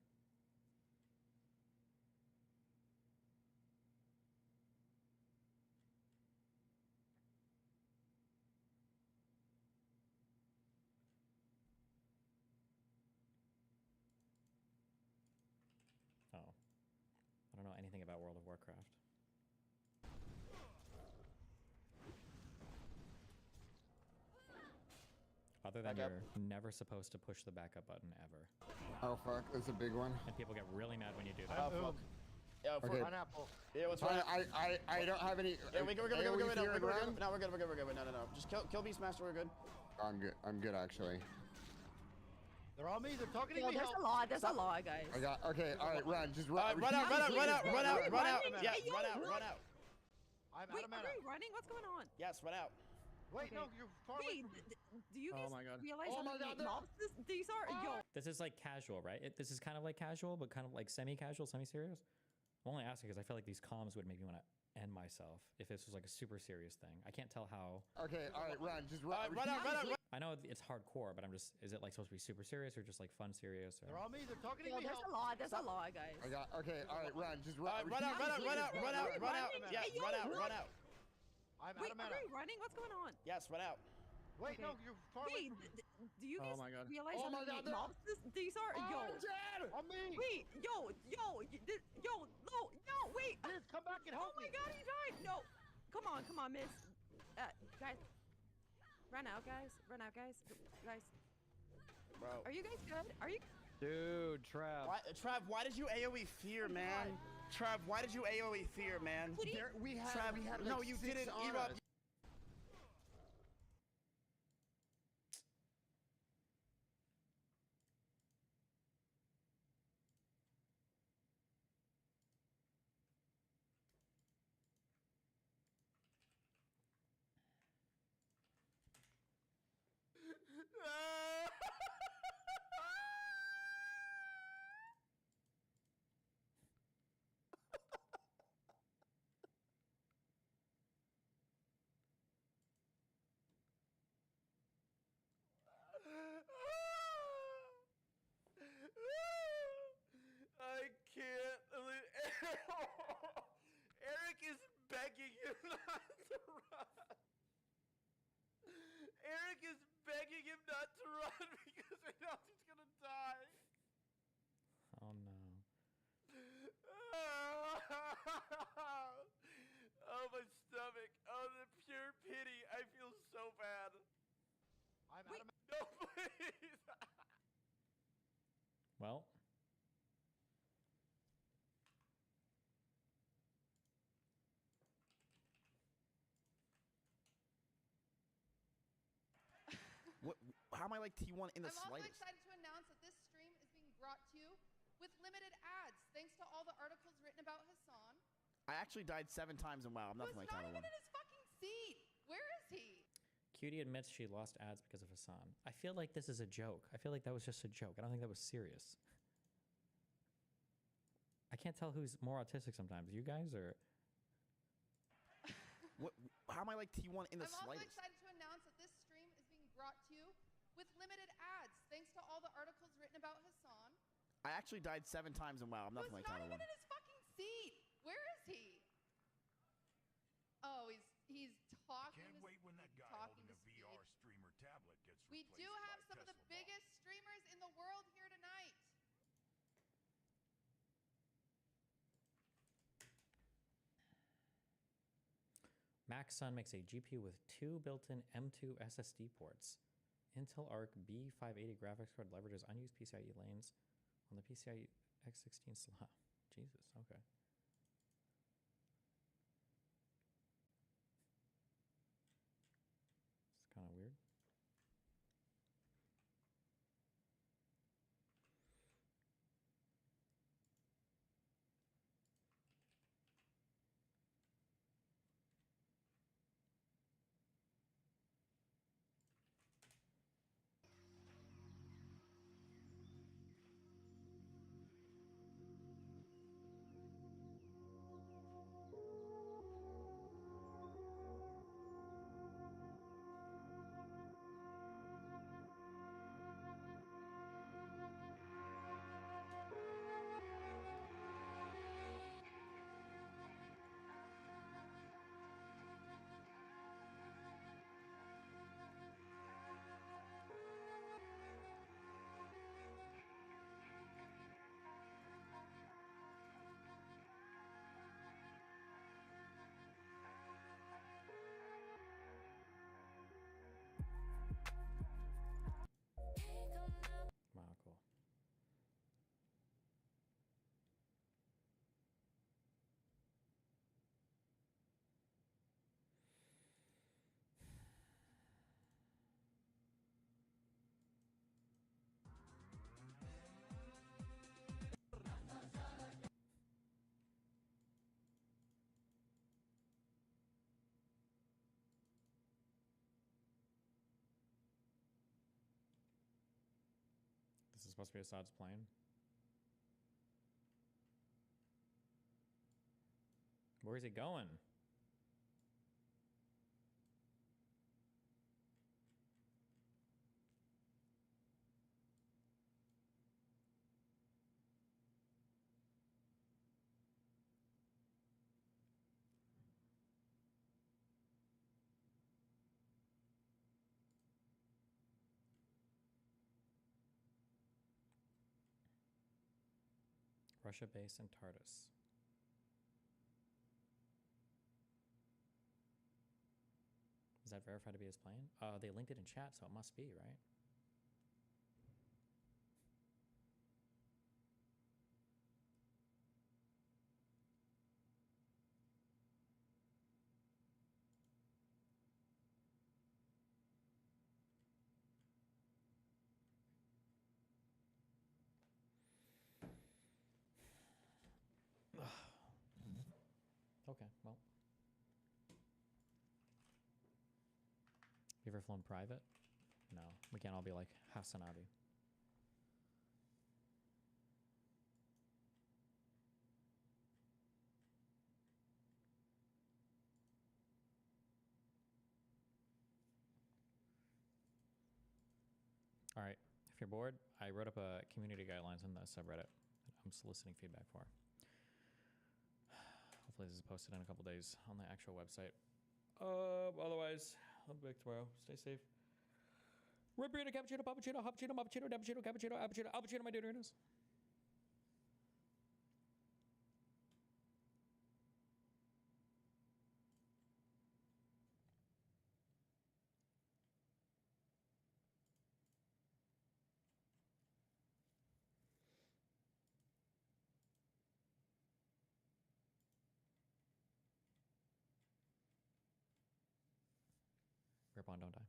Oh. I don't know anything about World of Warcraft. Other than you're never supposed to push the backup button ever. Oh fuck, that's a big one. And people get really mad when you do that. Oh, fuck. Yeah, Okay. pineapple. Yeah, what's I don't have any. Yeah, we're good. AoE We're good. fear No, we're good. around? No, we're good. No. Just kill Beastmaster. We're good. I'm good actually. They're on me. They're talking to Yo, me. there's a lot. There's a lot, guys. I got. Okay, all right, run. Just run. Run out. Wait, Yeah, hey, yo, run out. I'm Wait, out of are mana. we running? What's going on? Yes, run out. Wait, no, Okay. you're far away Wait, from me. do you Oh guys my God. realize Oh how my many God, they're- mobs these are? Yo, This is like casual, right? This is kind of like casual, but kind of like semi-casual, semi-serious. I'm only asking because I feel like these comms would make me want to end myself if this was like a super serious thing. I can't tell how. Okay, all right, run. Just run. Run out. I know it's hardcore, but I'm just. Is it like supposed to be super serious or just like fun serious? Or... They're on me. They're talking to yo, me. there's a lot. There's a lot, guys. I got. Okay, all right, run. Just run. Run out. Yeah, Hey, yo, run out. I'm out Wait, of are mana. we running? What's going on? Yes, run out. Wait, no, Okay. you're far away Wait, from me. do you Oh guys my God. realize Oh how my many God, they're- mobs these are? Yo, I'm dead. On me. wait, yo, wait. Liz, come back and Oh help my me. God, he died. No, come on, miss. Guys, run out, guys. Guys, Bro. are you guys good? Are you? Dude, Trav. Trav, why did you AoE fear, man? Trav, why did you AoE fear, man? We had. Trav, We had. no, like you 6 didn't. on Erupt. us. I can't. Eric is begging him not to run. Eric is begging him not to run because he knows he's gonna die. Oh no. Oh, my stomach. Oh, the pure pity. I feel so bad. I'm out of mana. No, please. Well. How am I like T1 in the I'm also slightest? excited to announce that this stream is being brought to you with limited ads, thanks to all the articles written about Hassan. I actually died 7 times in WoW. I'm Who's nothing like not Tyler even 1. in his fucking seat. Where is he? Cutie admits she lost ads because of Hassan. I feel like this is a joke. I feel like that was just a joke. I don't think that was serious. I can't tell who's more autistic sometimes. You guys or What? How am I like T1 in the I'm also slightest? excited to announce that this stream is being brought to you with limited ads, thanks to all the articles written about Hassan. I actually died 7 times in WoW. I'm nothing Who's like not Tyler even 1. in his fucking seat. Where is he? Oh, he's talking. Can't wait when that guy talking holding to a VR Speed. streamer tablet gets We replaced do have by some of the Tesla biggest streamers in the world here tonight. Maxsun makes a GPU with 2 built-in M2 SSD ports. Intel Arc B580 graphics card leverages unused PCIe lanes on the PCIe X16 slot. Jesus, okay. It's kind of weird. Wow, cool. This is supposed to be Assad's plane. Where's he going? Russia base and TARDIS. Is that verified to be his plane? They linked it in chat, so it must be, right? Okay, well. You ever flown private? No, we can't all be like Hasanabi. All right, if you're bored, I wrote up a community guidelines on the subreddit that I'm soliciting feedback for. Hopefully this is posted in a couple days on the actual website. Otherwise, I'll be back tomorrow. Stay safe. Ribena, cappuccino, puppuccino, huppuccino, muppuccino, cappuccino, cappuccino, appuccino, appuccino, my dude. Rip on, don't die.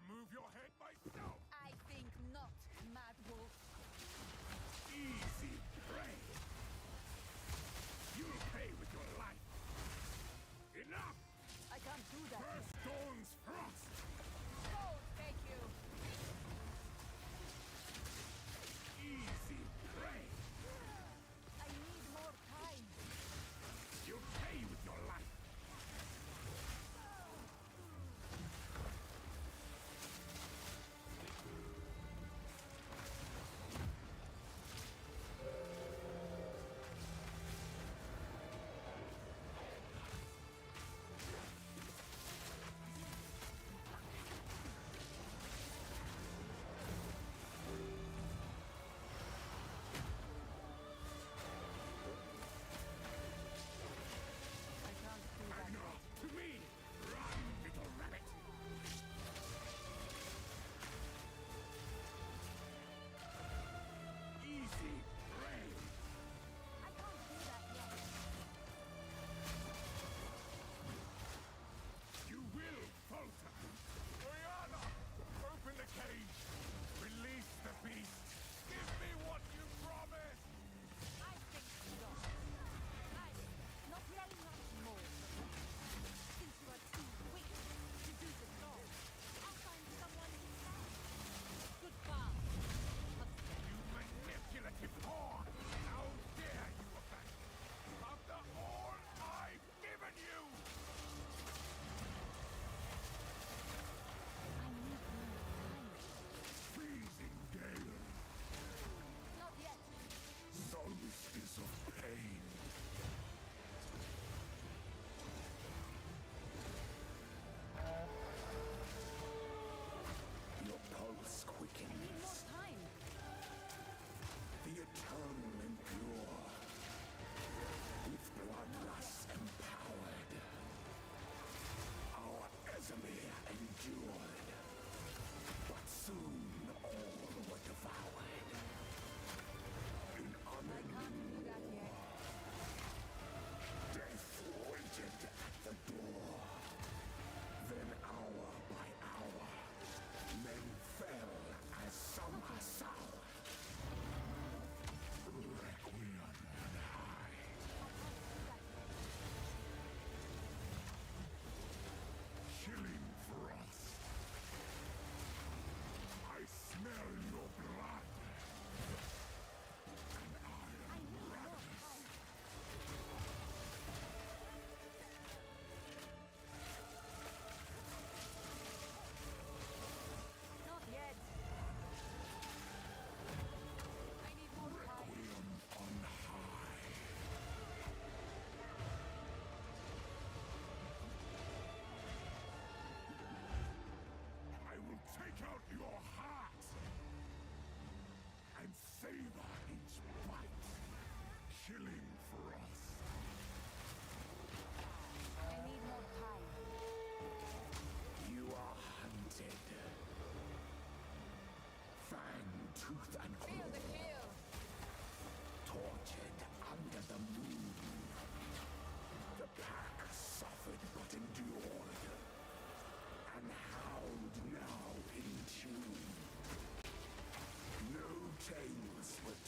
remove your head myself. I think not, Mad Wolf. Easy prey. You'll pay with your life. Enough! I can't do that. First Dawn's Frost. Oh, thank you. Easy prey. I need more time. You'll pay with your life. I can't do that. Enough to me. Run, little rabbit. Easy prey. I can't do that yet. You will falter. Oriana, open the cage. Release the beast. Give me what you promised. I think not. Not really much more. Since you are too weak to do the job, I'll find someone instead. Goodbye. You manipulative whore! How dare you abandon me after all I've given you! I need more time. Freezing gale, Not yet. solstice of pain. Your pulse I need more quickens. time. The eternal endure, with bloodlust empowered. Our Ezemir endured, but soon all were devoured. In I can't do that yet. death waited at the door. Then hour by hour, men fell as summer sour. Requiem on high. Chilling frost. I smell your blood. And I am ravenous. Not yet. I need more time. Requiem on high. I will take out your heart and savor each bite. Chilling frost. I need more time. You are hunted. Fang, tooth, and Feel the claw. kill. Tortured under the moon. The pack suffered but endured. And howled now in tune. No tales were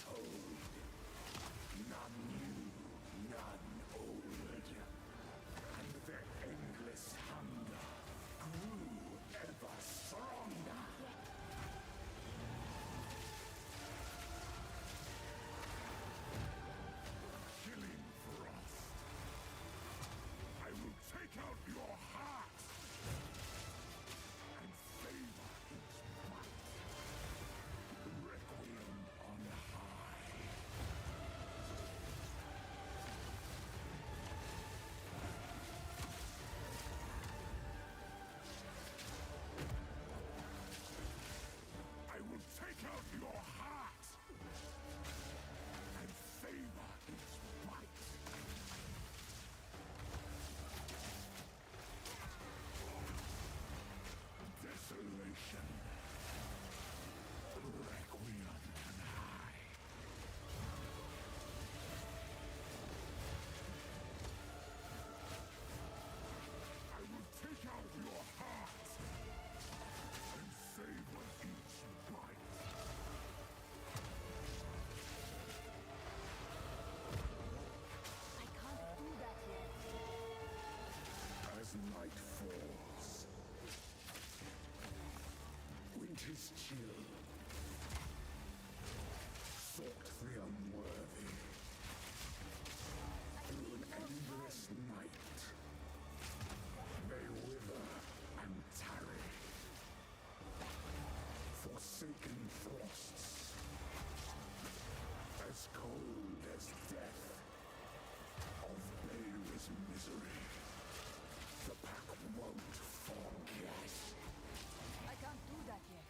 'Tis chill. Sought the unworthy. Through an endless night. They wither and tarry. Forsaken frosts. As cold as death. Of Beir's misery. The pack won't forget. I can't do that yet.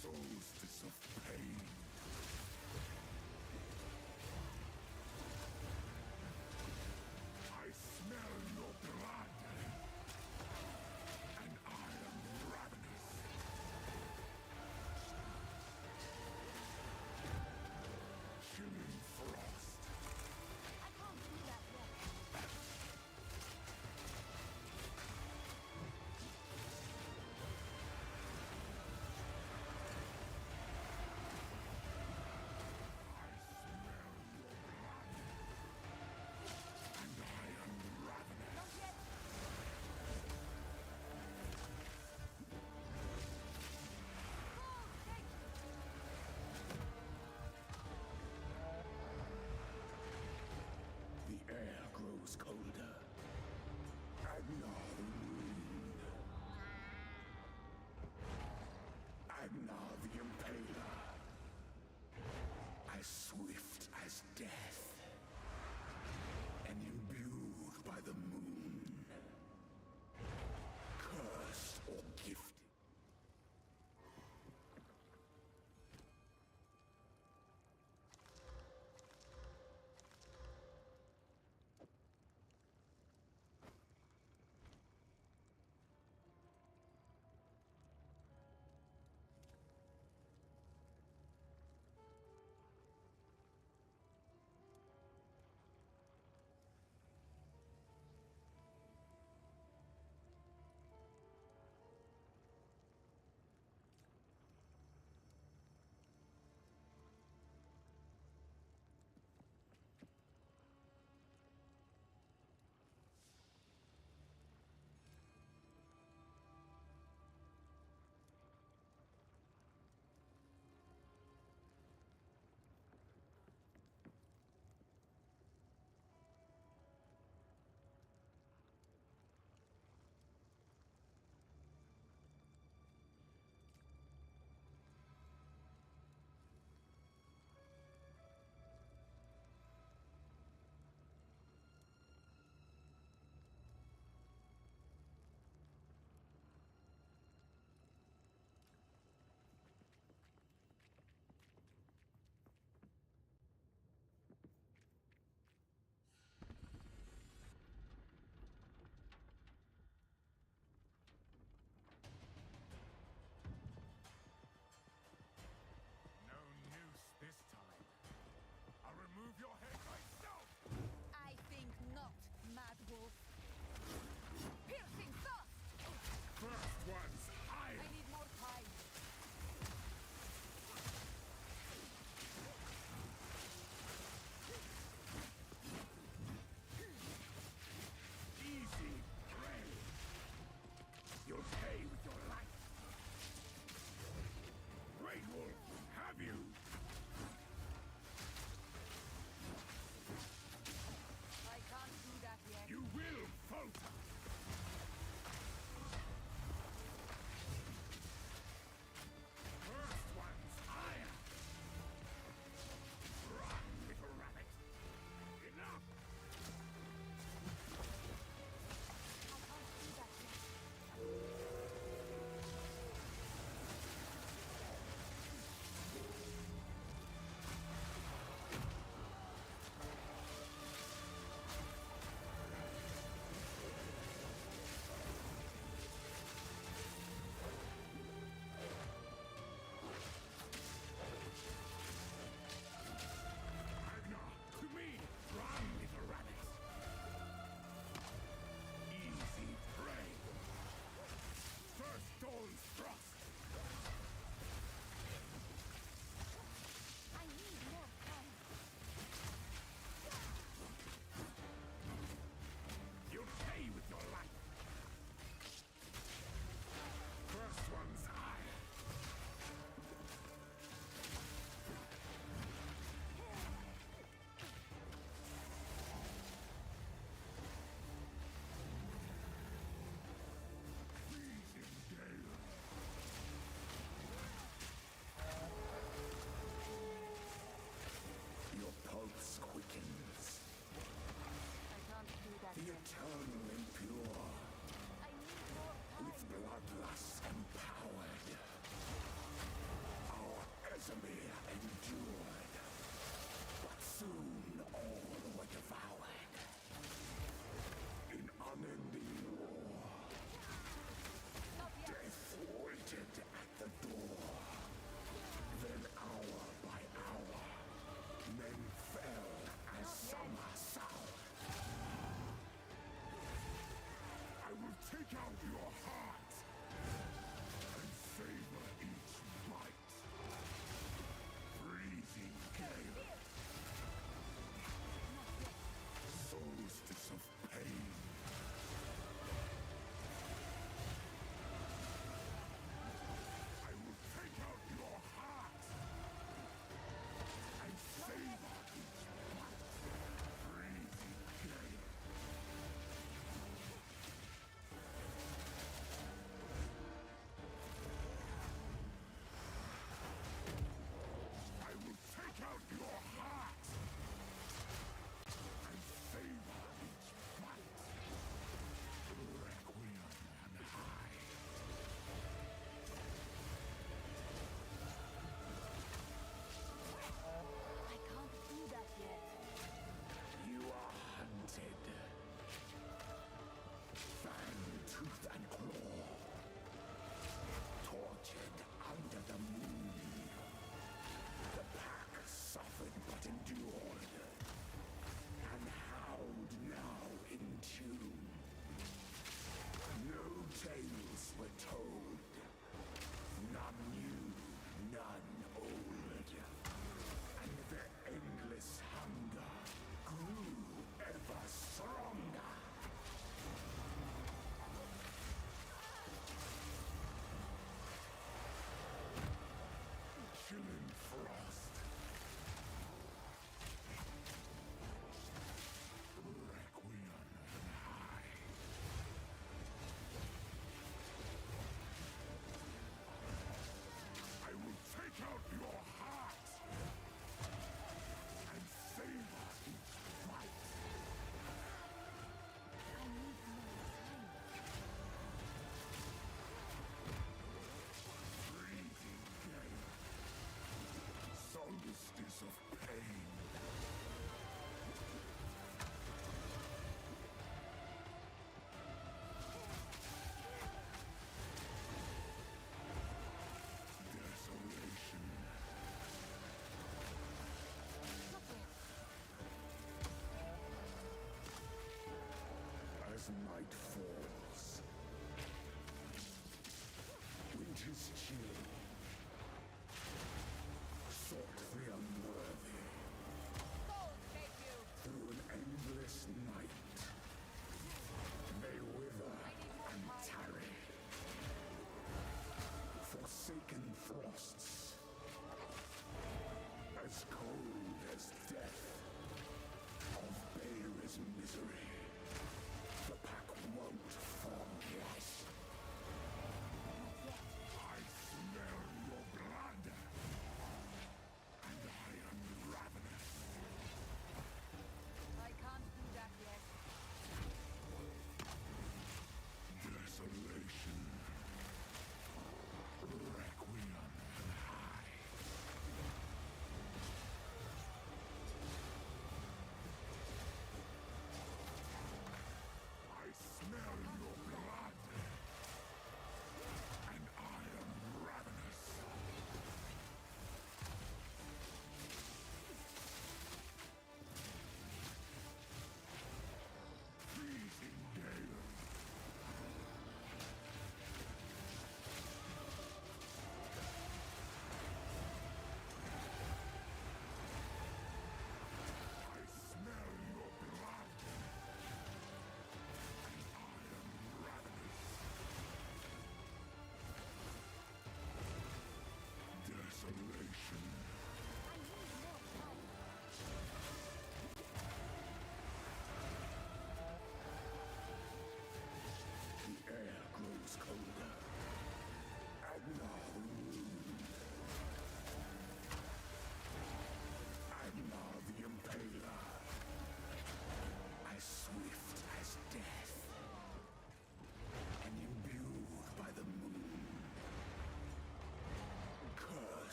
Solstice of pain. I smell your blood. And I am ravenous.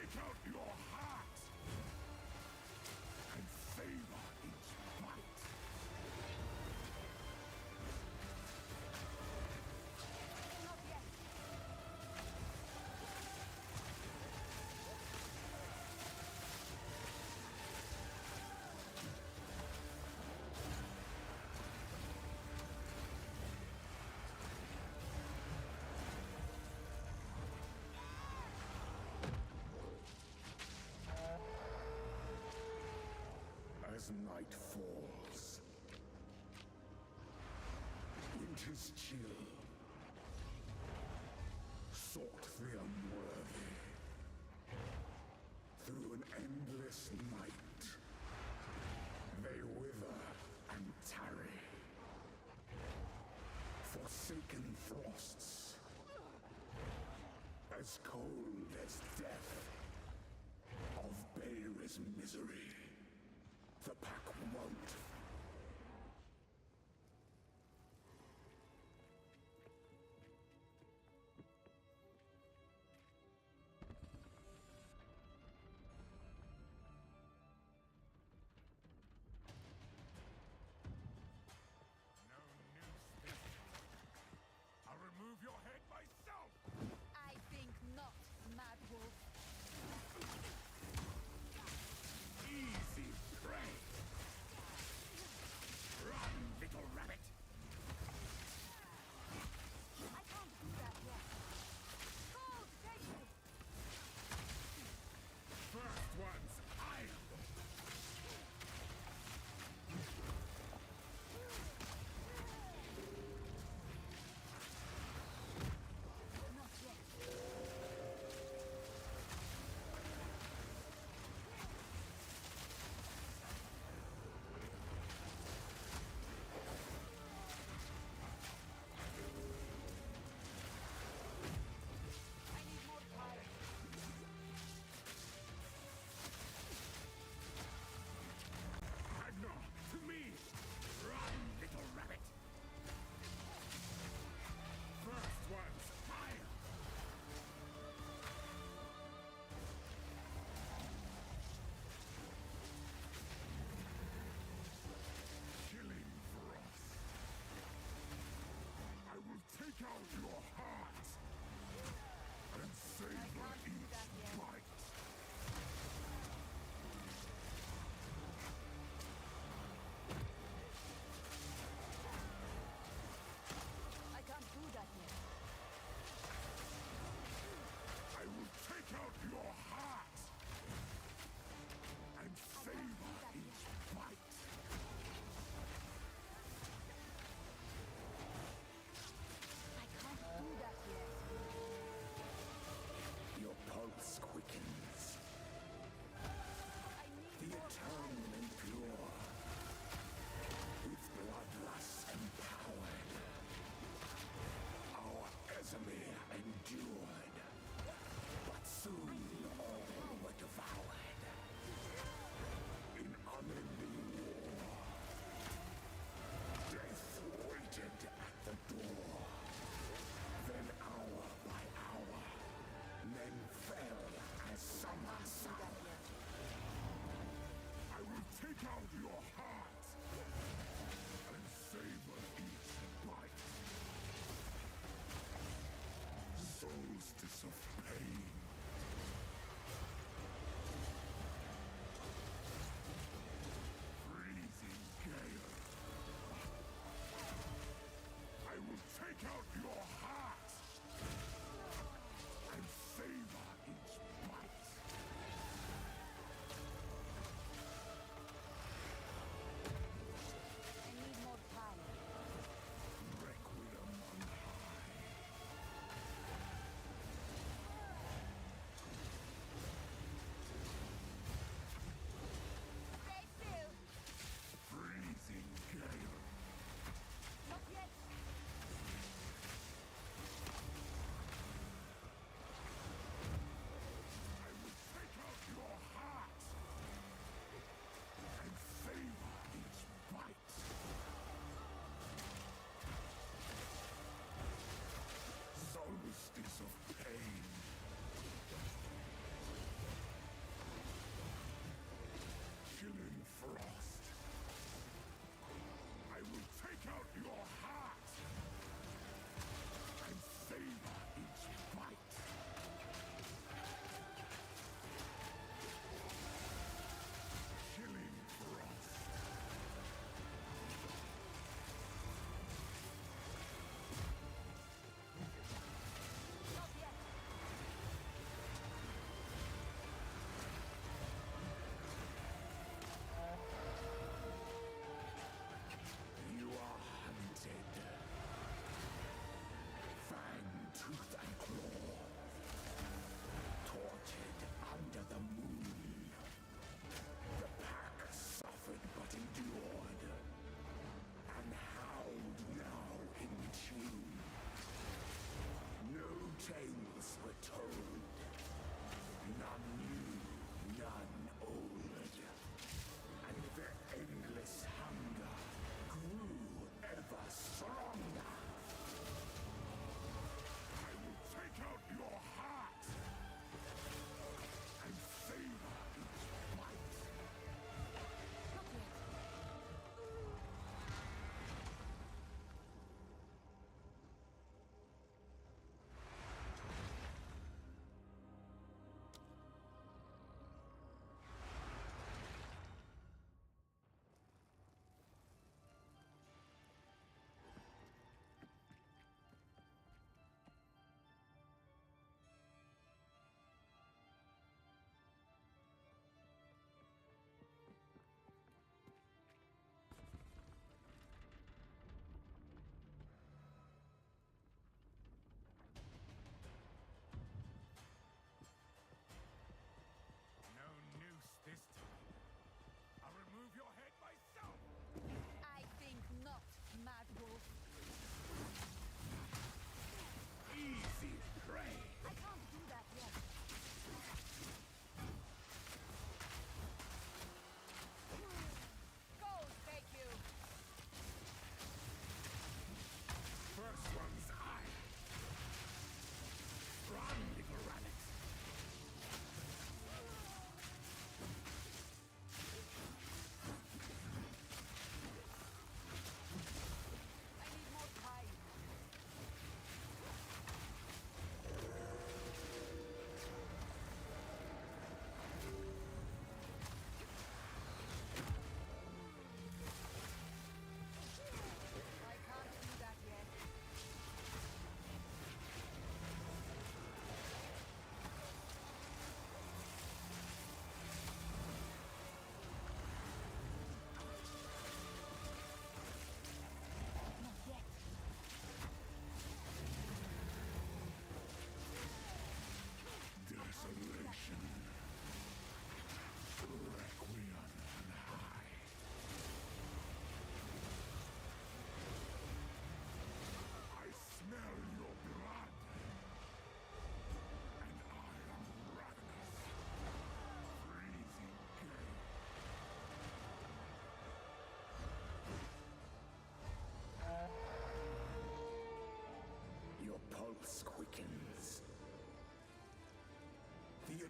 Stake out your heart and favor each bite. Not yet. As night falls, winter's chill sought the unworthy through an endless night. They wither and tarry, forsaken frosts, as cold as death of Bayra's misery. The pack won't. No noose this time. I'll remove your head myself! I think not, Mad Wolf. Ease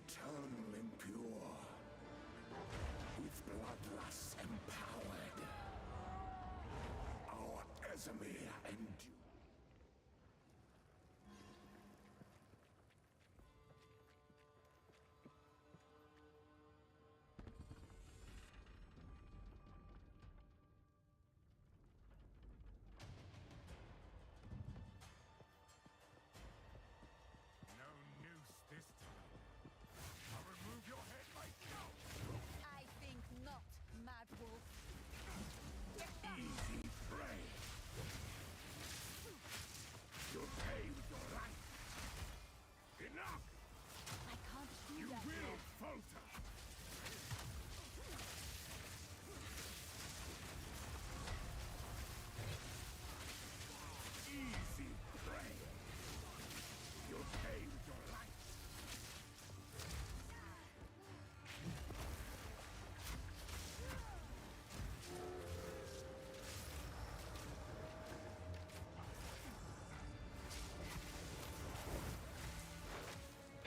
eternal impure, with bloodlust empowered. Our Esamir endure. No noose this time. I'll remove your head myself. I think not, Mad Wolf. Easy prey. You'll pay with your life. Enough! I can't do You that will yet. falter. Easy prey. You'll pay with your life.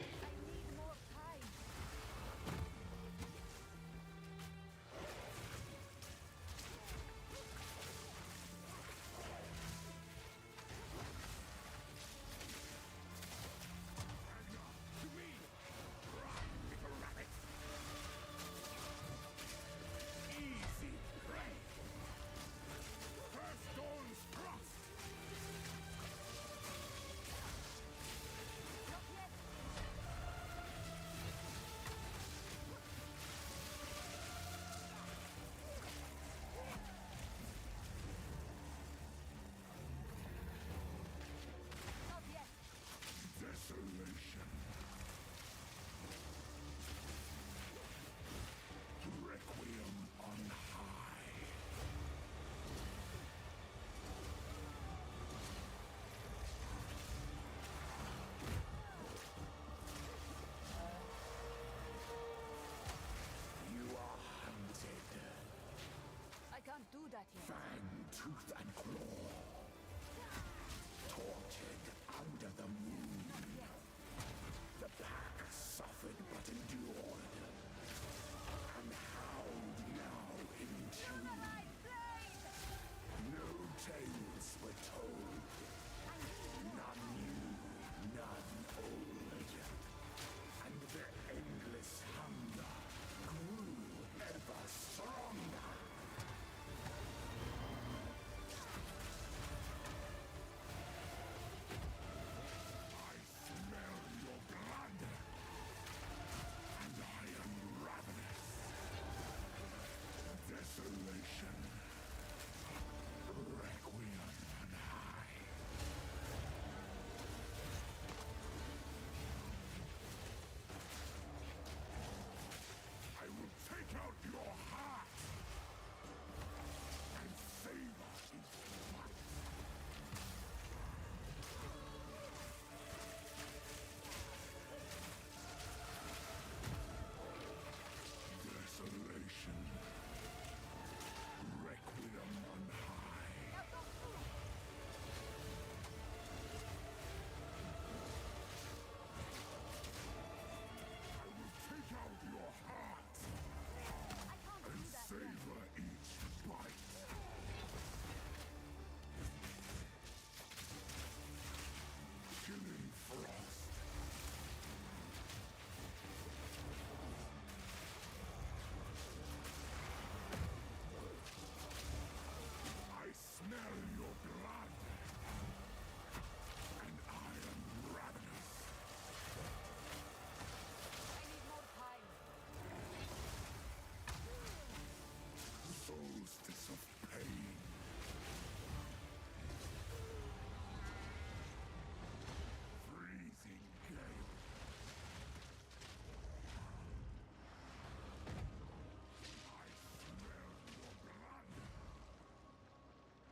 I need more time. To me! Run, little rabbit! Easy prey! First Dawn's Frost! Not yet. Not yet. Desolation. Requiem on high. You are hunted. I can't do that yet. Fang, tooth, and claw. Tortured under the moon. Not yet. The pack suffered but endured. And howled now in tune. My blade! No tales were told. None new, none old. And their endless hunger grew ever stronger. I smell your blood. And I am ravenous. Desolation. Requiem on high. I will take out your heart and savor its bite. Desolation. Requiem on high. Now go through. I will take out your heart I can't do and that yet. savor each bite. Killing frost. I smell your blood, and I am ravenous. I need more time. Solstice of pain. Freezing gale. I smell your blood,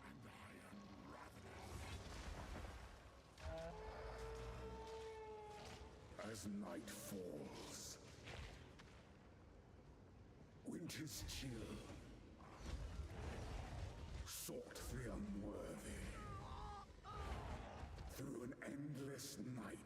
and I am ravenous. As night falls, winter's chill sought the unworthy through an endless night.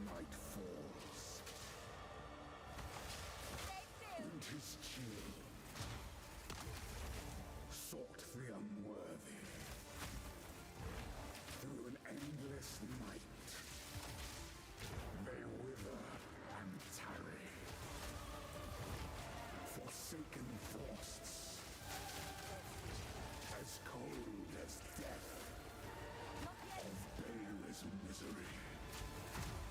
night falls. And his chill sought the unworthy through an endless night. They wither and tarry, forsaken frosts, as cold as death, of baleless misery.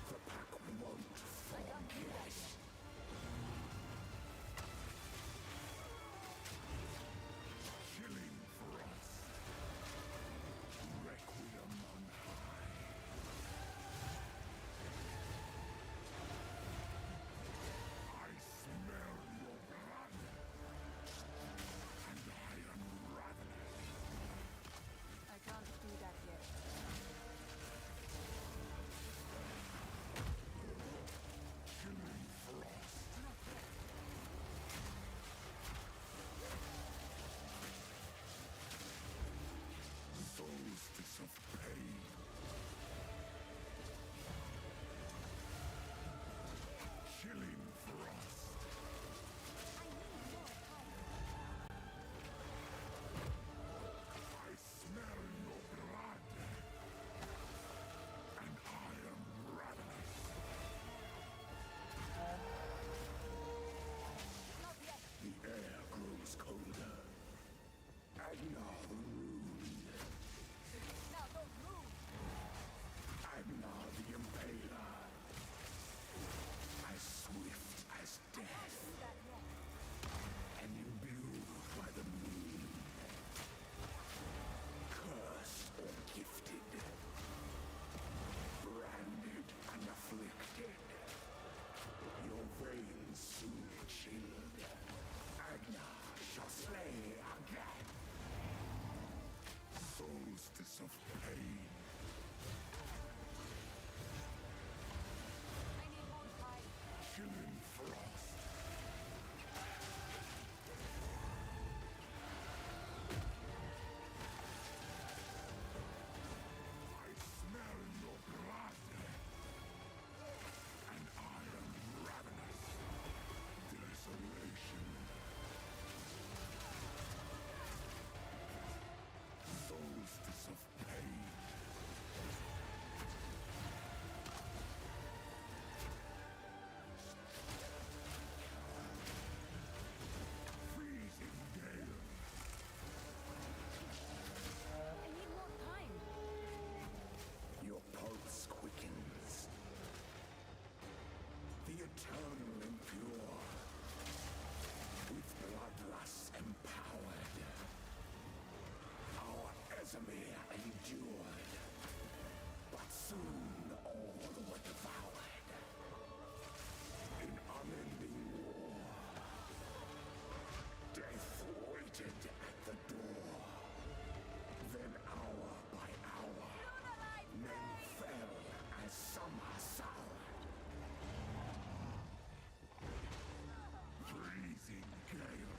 The pack won't forget. Killing frost, requiem on high. I smell your blood, and I am ravenous. I can't do that yet. Killing frost. Solstice of pain. Killing frost. I smell your blood, and I am ravenous. The air grows colder. Agnar the Ruined. Now don't move! Agnar the Impaler. As swift as death. And imbued by the moon. Cursed or gifted. Branded and afflicted. Your veins soon chilled. Agnar shall slay again. Solstice of pain. I need more time. Killing frost. I smell your blood, and I am ravenous. Desolation. Solstice of pain. Freezing gale. I need more time. Your pulse quickens. The eternal impure. With bloodlust empowered. Our Ezemir endured. But soon all were devoured. In unending war. Death waited at the door. Then hour by hour, men fell as summer soured. Freezing gale.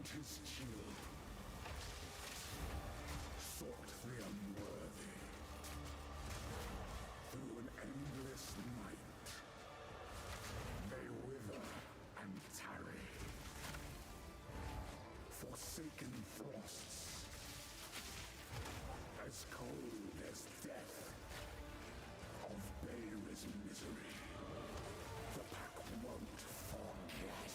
his chill, sought the unworthy. Through an endless night, they wither and tarry. Forsaken frosts, as cold as death, of Bayra's misery. The pack won't forget.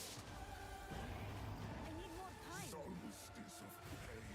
I need more time. Solstice of pain.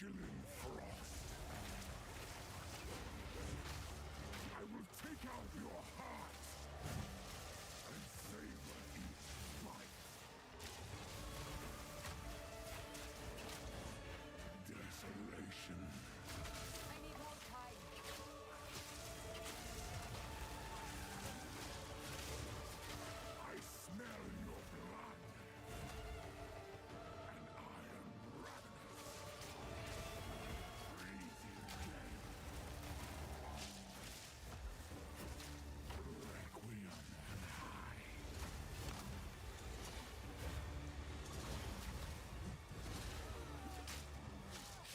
Chilling frost. I will take out your heart and savor each bite. Desolation. I need more time. I smell your blood, and I am ravenous. Freezing gale. Requiem on high.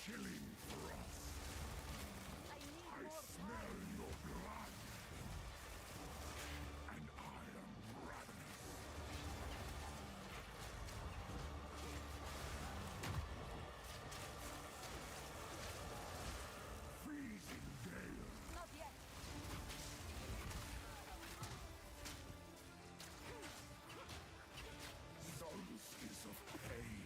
Chilling frost. I smell your blood, and I am ravenous. Freezing gale. Not yet. Solstice of pain.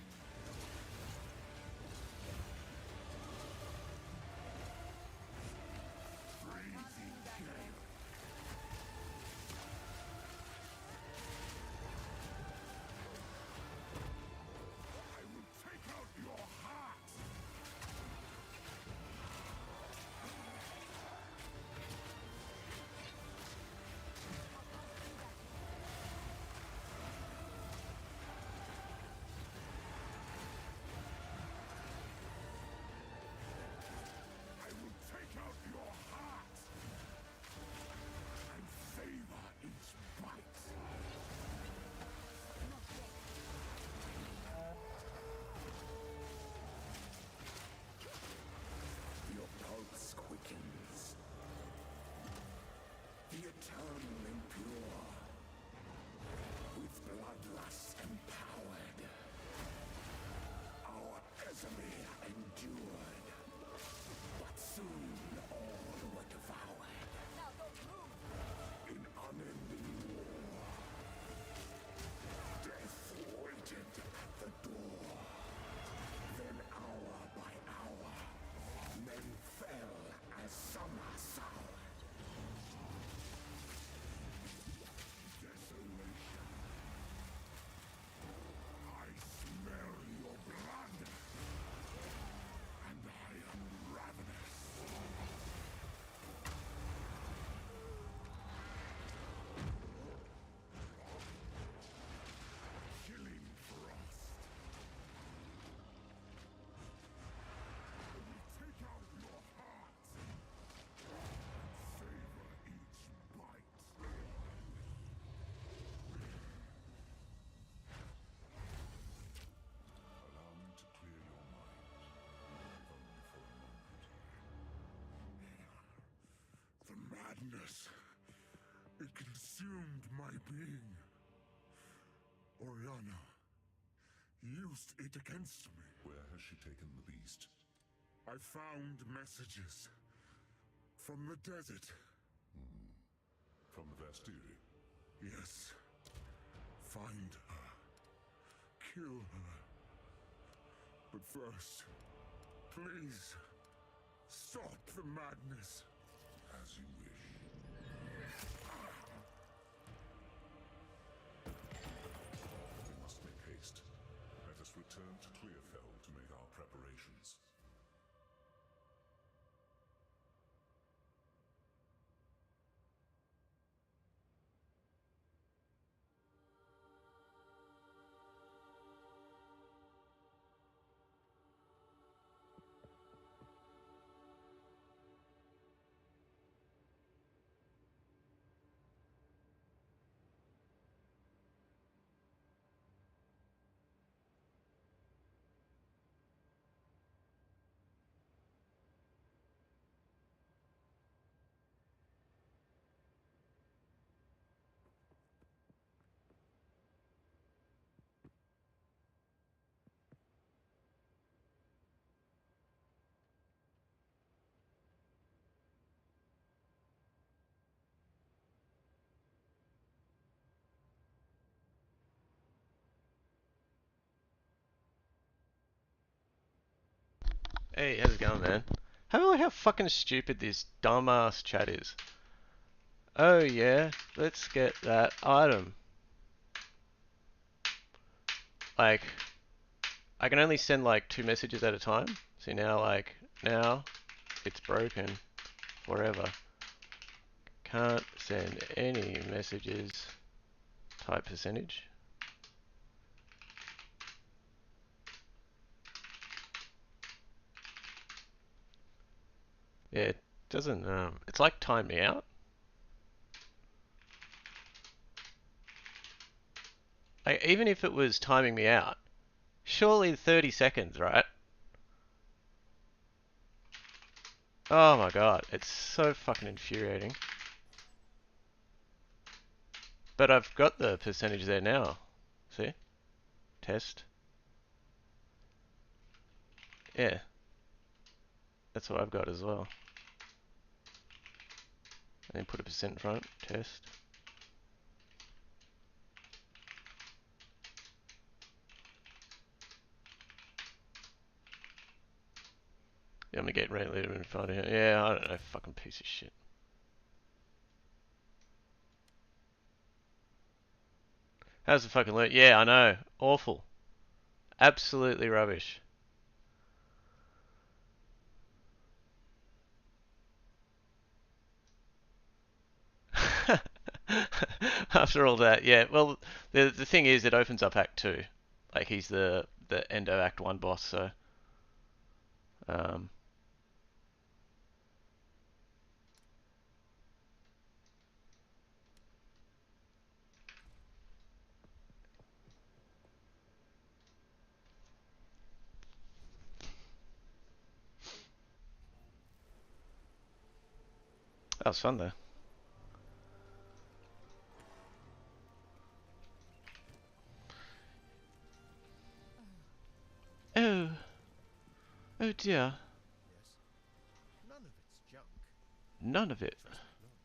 Freezing gale. I will take out your heart. I will take out your heart and savor each bite. Your pulse quickens. The eternal impure, with bloodlust empowered. Our Ezemir endured, but soon all were devoured. Now don't move. In unending war, death waited at the door. Then hour by hour, men fell as summer soured. Desolation. I smell your blood, and I am ravenous. Chilling frost. I will take out your heart and savor each bite. Allow me to clear your mind, if only for a moment. The madness, it consumed my being. Oriana used it against me. Where has she taken the beast? I found messages from the desert. From the Vastiri? Yes. Find her. Kill her. But first, please, stop the madness. As you wish. We must make haste. Let us return to Clearfell to make our preparations. Hey, how's it going, man? Have a look how fucking stupid this dumbass chat is. Oh yeah, let's get that item. Like, I can only send like 2 messages at a time. See now, like, now it's broken forever. Can't send any messages. Type percentage. Yeah, it doesn't, it's like time me out. Even if it was timing me out, surely 30 seconds, right? Oh my god, it's so fucking infuriating. But I've got the percentage there now. See? Test. Yeah. That's what I've got as well. And then put a percent in front. Test. Yeah, I'm gonna get rate leader in front of here. Yeah, I don't know, fucking piece of shit. How's the fucking loot? Yeah, I know. Awful. Absolutely rubbish. After all that, yeah. Well, the thing is, it opens up Act 2. Like, he's the end of Act 1 boss, so... That was fun, though. Oh. Oh dear. None of it's junk. None of it. Not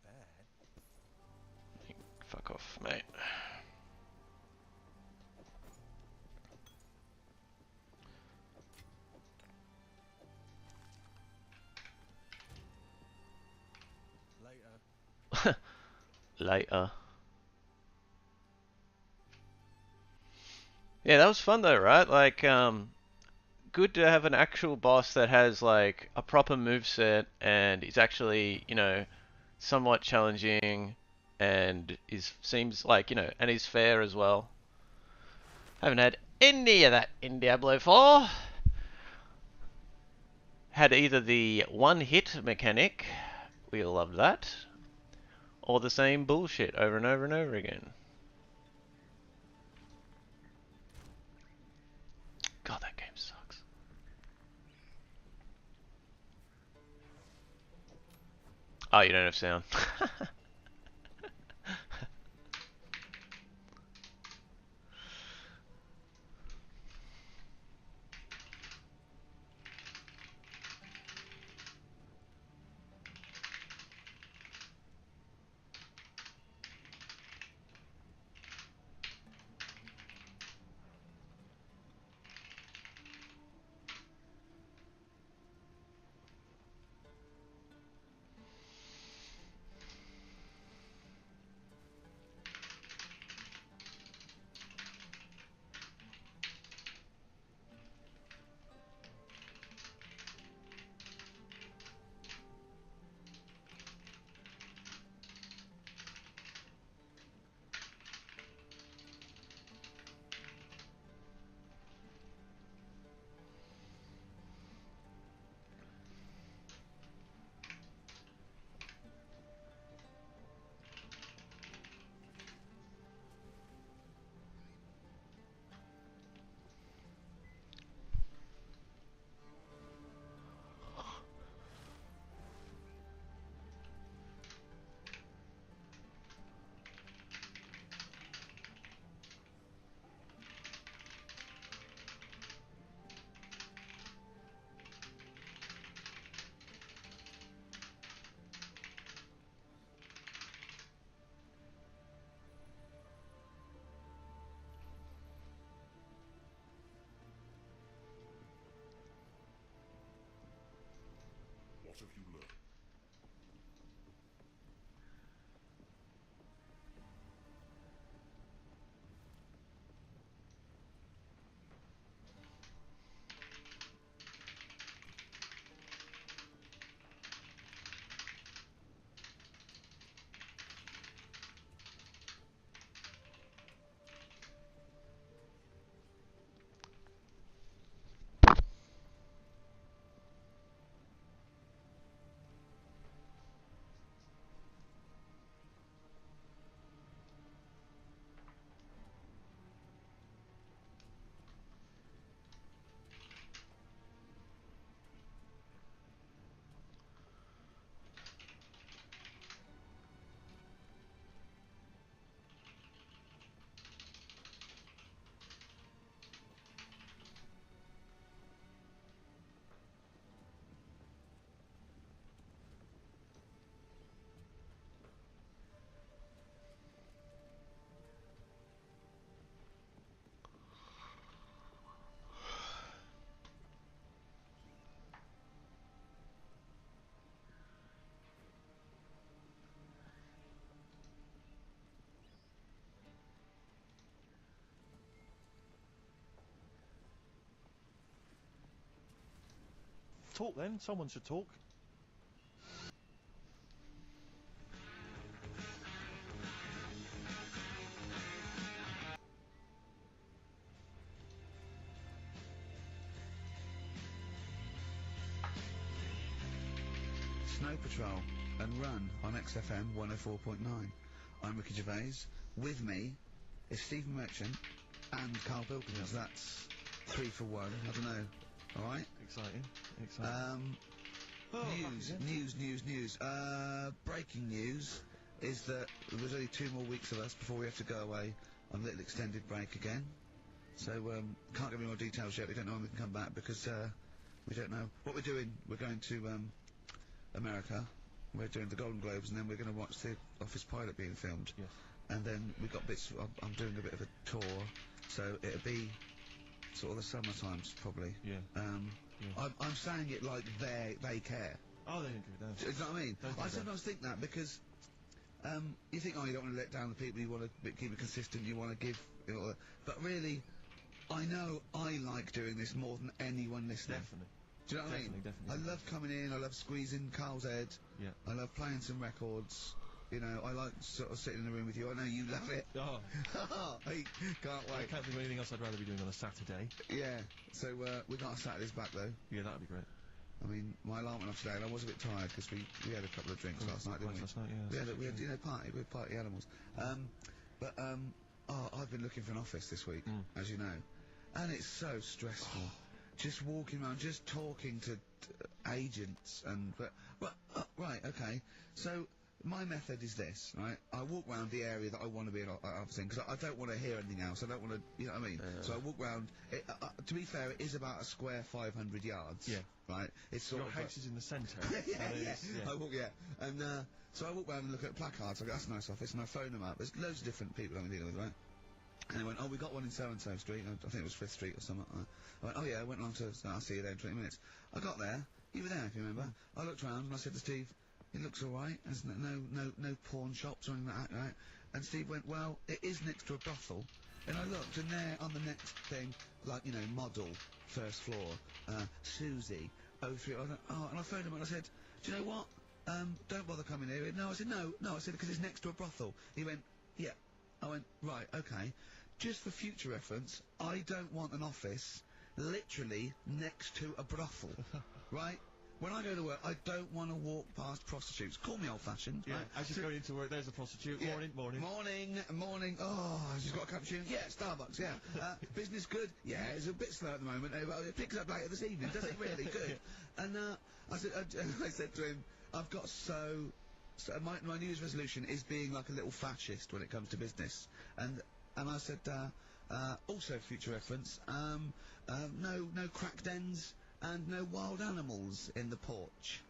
bad. Fuck off, mate. Later. Later. Yeah, that was fun though, right? Like, good to have an actual boss that has like a proper moveset and is actually, you know, somewhat challenging and seems like, you know, and is fair as well. Haven't had any of that in Diablo 4. Had either the one-hit mechanic, we all loved that, or the same bullshit over and over and over again. God, that game sucks. Oh, you don't have sound. What have you learned? Talk then. Someone should talk. Snow Patrol and Run on XFM 104.9. I'm Ricky Gervais. With me is Stephen Merchant and Carl Bilkins. That's 3 for 1. I don't know. All right. Exciting. News. Breaking news is that there's only 2 more weeks of us before we have to go away on a little extended break again. So can't give any more details yet. We don't know when we can come back because we don't know what we're doing. We're going to America. We're doing the Golden Globes, and then we're going to watch the Office pilot being filmed. Yes. And then we've got bits. I'm doing a bit of a tour, so it'll be sort of the summer times probably. Yeah. I'm saying it like they care. Oh, they don't. Do you know what I mean? I sometimes think that because you think, oh, you don't want to let down the people, you want to keep it consistent, you want to give, but really, I know I like doing this more than anyone listening. Definitely. Do you know what I mean? Definitely. I love coming in, I love squeezing Carl's head, Yeah. I love playing some records, you know, I like sort of sitting in the room with you, I know you love it. Oh. I can't wait. I can't think of anything else I'd rather be doing on a Saturday. Yeah, so we got our Saturdays back though. Yeah, that'd be great. I mean, my alarm went off today, and I was a bit tired because we had a couple of drinks last night, didn't we? Last night, yeah. We had we're party animals. I've been looking for an office this week, as you know, and it's so stressful. Just walking around, just talking to agents, and right, okay. So my method is this, right? I walk around the area that I want to be an office in because I don't want to hear anything else. I don't want to, you know what I mean? So I walk around. To be fair, it is about a square 500 yards. Yeah. Right. It's sort Your of house is in the centre. yeah. I walk, and so I walk around and look at placards. I go, that's a nice office, and I phone them up. There's loads of different people I'm dealing with, right? And they went, oh, we got one in so-and-so street. I think it was 5th Street or something like that. I went, oh yeah, I went along to, I'll see you there in 20 minutes. I got there. You were there, if you remember. I looked around and I said to Steve, it looks alright. There's no pawn shops or anything like that, right? And Steve went, well, it is next to a brothel. And I looked, and there on the next thing, like, you know, model, first floor, Susie, 03. And I phoned him and I said, do you know what? Don't bother coming here. No, I said, no, I said, because it's next to a brothel. He went, yeah. I went, right, okay. Just for future reference, I don't want an office literally next to a brothel, right? When I go to work, I don't want to walk past prostitutes. Call me old-fashioned. Yeah, right? as you're going into work, there's a prostitute. Yeah. Morning. Oh, she's got a cappuccino. Yeah, Starbucks, yeah. Business good? Yeah, it's a bit slow at the moment. But it picks up later this evening, does it really? Good. And I said to him, I've got so my New Year's resolution is being like a little fascist when it comes to business. And I said, also future reference, no crack dens and no wild animals in the porch.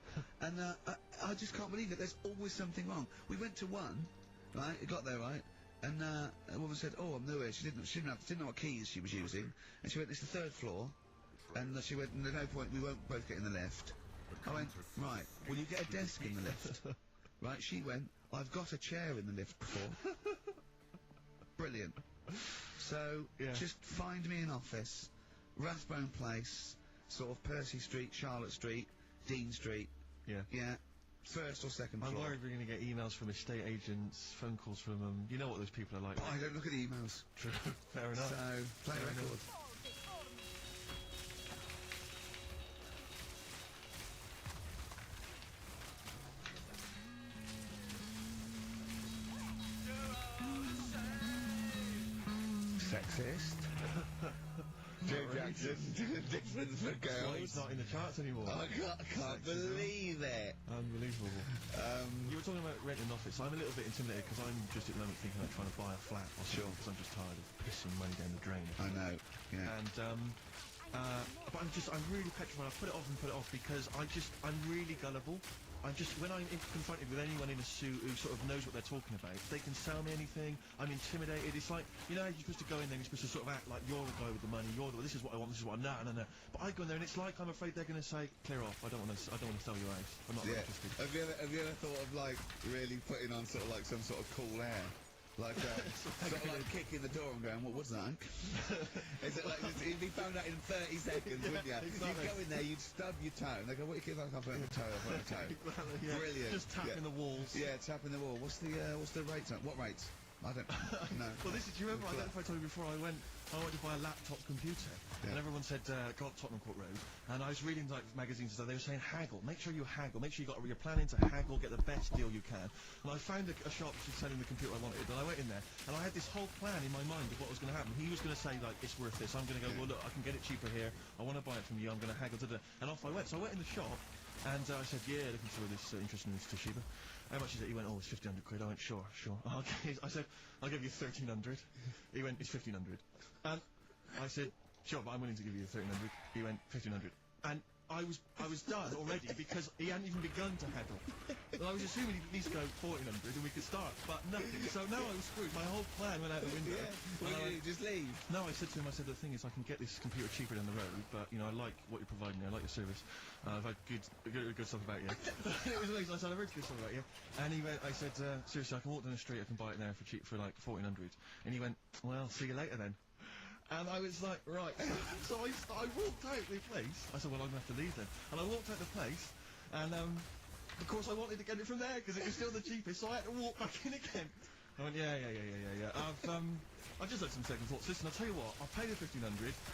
And I just can't believe it. There's always something wrong. We went to one, right? It got there, right? And a woman said, oh, I'm new here. She didn't know what keys she was using. And she went, it's the 3rd floor. And she went, there's no point, we won't both get in the lift. I went, right, will you get a desk in the lift? Right, she went, I've got a chair in the lift before. Brilliant. So, just find me an office, Rathbone Place, sort of Percy Street, Charlotte Street, Dean Street. Yeah. Yeah. First or second floor. I'm worried we're going to get emails from estate agents, phone calls from them. You know what those people are like. I don't look at emails. True. Fair enough. So, play a record. Sexist. Joe Jackson, different for girls. Well, he's not in the charts anymore. I can't believe it. Unbelievable. You were talking about renting an office. I'm a little bit intimidated because I'm just at the moment thinking about trying to buy a flat. Sure. Because I'm just tired of pissing money down the drain. I know. Yeah. And but I'm really petrified. I put it off and put it off because I'm really gullible. When I'm confronted with anyone in a suit who sort of knows what they're talking about, they can sell me anything. I'm intimidated. It's like, you know, you're supposed to go in there and you're supposed to sort of act like you're the guy with the money. This is what I want. This is what I want. No. But I go in there and it's like I'm afraid they're going to say, clear off. I don't want to sell your house. I'm not interested. Have you ever thought of like really putting on sort of like some sort of cool air? Like, sort of like kicking the door and going, what was that? Is it like, you'd be found out in 30 seconds, wouldn't you? Exactly. You'd go in there, you'd stub your toe, and they go, what are you keep like, I'll put your toe, I'll put your toe. Exactly, yeah. Brilliant. Just tapping the walls. Yeah, tapping the wall. What's the rates on? What rates? I don't know. Well, do you remember I told you before I went to buy a laptop computer, and everyone said, go up Tottenham Court Road, and I was reading like magazines and stuff, they were saying haggle, make sure you haggle, make sure you're planning to haggle, get the best deal you can. And I found a shop which was selling the computer I wanted, and I went in there, and I had this whole plan in my mind of what was going to happen. He was going to say, like, it's worth this. I'm going to go, well, look, I can get it cheaper here, I want to buy it from you, I'm going to haggle, and off I went. So I went in the shop, and I said, yeah, looking for this, interested in this Toshiba. How much is it? He went, oh, it's 1,500 quid. I went, sure. Okay. I said, I'll give you 1,300. He went, it's 1,500. And I said, sure, but I'm willing to give you 1,300. He went, 1,500. And I was done already because he hadn't even begun to haggle. Well, I was assuming he'd at least go 1,400 and we could start, but nothing. So now I was screwed. My whole plan went out the window. Yeah. Well, you just leave. No, I said to him, the thing is, I can get this computer cheaper down the road, but, you know, I like what you're providing me. I like your service. I've had good stuff about you. It was amazing. I said, I've heard good stuff about you. And he went, I said, seriously, I can walk down the street, I can buy it now for cheap, for like 1,400. And he went, well, see you later then. And I was like, right. So I walked out the place. I said, well, I'm going to have to leave then. And I walked out the place, and of course I wanted to get it from there because it was still the cheapest, so I had to walk back in again. I went, yeah. I've just had some second thoughts. Listen, I'll tell you what, I'll pay the 1,500.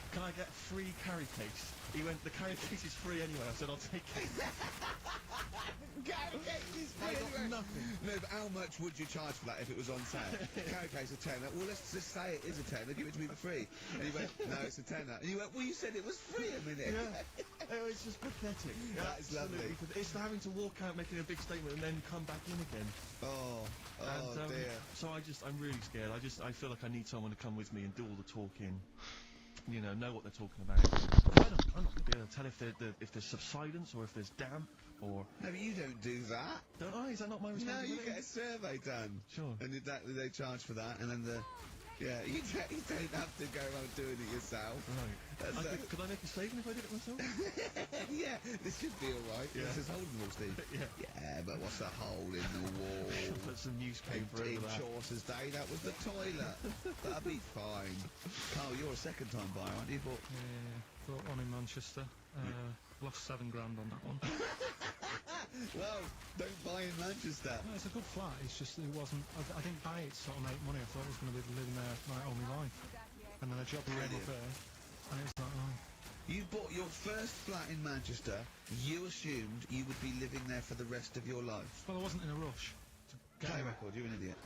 Can I get a free carry case? He went, the carry case is free anyway. I said, I'll take it. Carry case is free I got nothing. No, but how much would you charge for that if it was on sale? Carry case a tenner. Well, let's just say it is a tenner. Give it to me for free. And he went, no, it's a tenner. And you went, well, you said it was free a minute. Yeah. It's just pathetic. That is lovely. It's having to walk out making a big statement and then come back in again. Oh dear. So I'm really scared. I feel like I need someone to come with me and do all the talking. You know what they're talking about. I'm not going to be able to tell if there's subsidence or if there's damp or... No, but you don't do that. Don't I? Is that not my responsibility? No, you get a survey done. Sure. And they charge for that, and then yeah, you don't have to go around doing it yourself. Right. Could I make a saving if I did it myself? Yeah, this should be alright. Yeah. This is holding wall, Steve. Yeah, but what's a hole in the wall? Put some newspaper in over that. Chaucer's day, that was the toilet. That'll be fine. Carl, you're a second-time buyer, aren't you? Bought one in Manchester. Lost $7 grand on that one. Well, don't buy in Manchester. No, it's a good flat. It's just it wasn't. I didn't buy it to sort of make money. I thought I was going to be living there like all my life. And then a job came up there, and it's like, oh. You bought your first flat in Manchester. You assumed you would be living there for the rest of your life. Well, I wasn't in a rush. Play record. You're an idiot.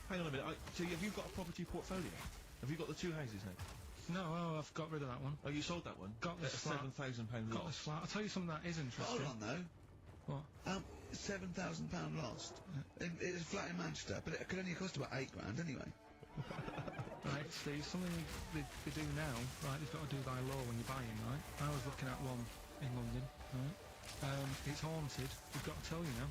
Hang on a minute. So have you got a property portfolio? Have you got the two houses now? No, I've got rid of that one. Oh, you sold that one? Got this flat. £7,000 loss. Got this flat. I'll tell you something that is interesting. Hold on, though. What? £7,000 lost. It's a flat in Manchester, but it could only cost about £8 grand anyway. Right, Steve, something they do now, right, they've got to do by law when you're buying, right? I was looking at one in London, right? It's haunted, we've got to tell you now.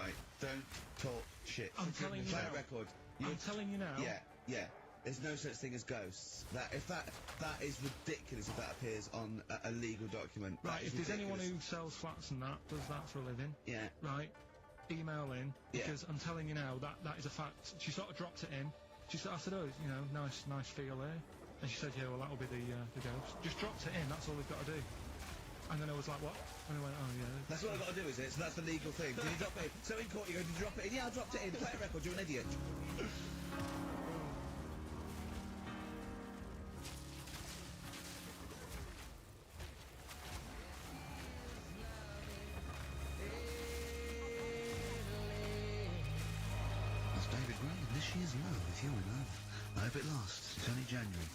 Right, don't talk shit. I'm telling you Play now. a record. I'm telling you now. Yeah. There's no such thing as ghosts. That is ridiculous if that appears on a legal document. Right, That is if there's anyone ridiculous. who sells flats and that, does that for a living, Yeah. right, email in, Yeah. because I'm telling you now, that is a fact. She sort of dropped it in. I said, oh, you know, nice feel there. And she said, yeah, well, that'll be the ghost. Just dropped it in, that's all we've got to do. And then I was like, what? And I went, oh, yeah. That's what I've got to do, is it? So that's the legal thing. Did you drop it in? So in court you go, did you drop it in? Yeah, I dropped it in. Play a record, you're an idiot. That's David Gray, and this year's love, if you're in love. I hope it lasts. It's only January.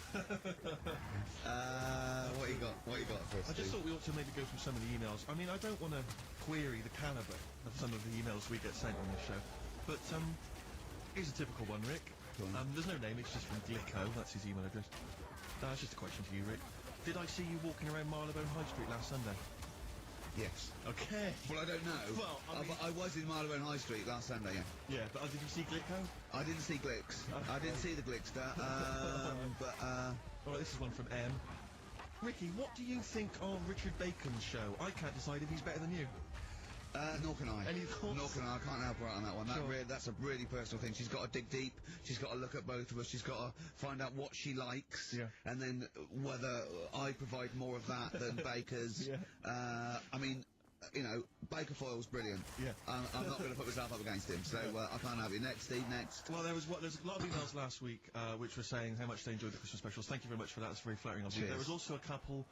What you got? What you got for us? I just Steve? thought we ought to maybe go through some of the emails. I mean, I don't want to query the calibre of some of the emails we get sent on this show, but here's a typical one, Rick. There's no name, it's just from Glicko, that's his email address. It's just a question to you, Rick. Did I see you walking around Marylebone High Street last Sunday? Yes. Okay. Well, I don't know. Well, I was in Marylebone High Street last Sunday, yeah. Yeah, but did you see Glicko? I didn't see Glicks. I didn't see the Glickster. Alright, this is one from M. Ricky, what do you think of Richard Bacon's show? I can't decide if he's better than you. Nor can I. Any thoughts? Nor can I. I can't help her out on that one. Sure. That's a really personal thing. She's got to dig deep. She's got to look at both of us. She's got to find out what she likes. Yeah. And then whether I provide more of that than Baker's. Yeah. I mean, you know, Baker Foyle's brilliant. Yeah. I'm not going to put myself up against him, so I can't have you. Next, Steve, next. Well, there's a lot of emails last week which were saying how much they enjoyed the Christmas specials. Thank you very much for that. That's very flattering of you. Cheers. There was also a couple...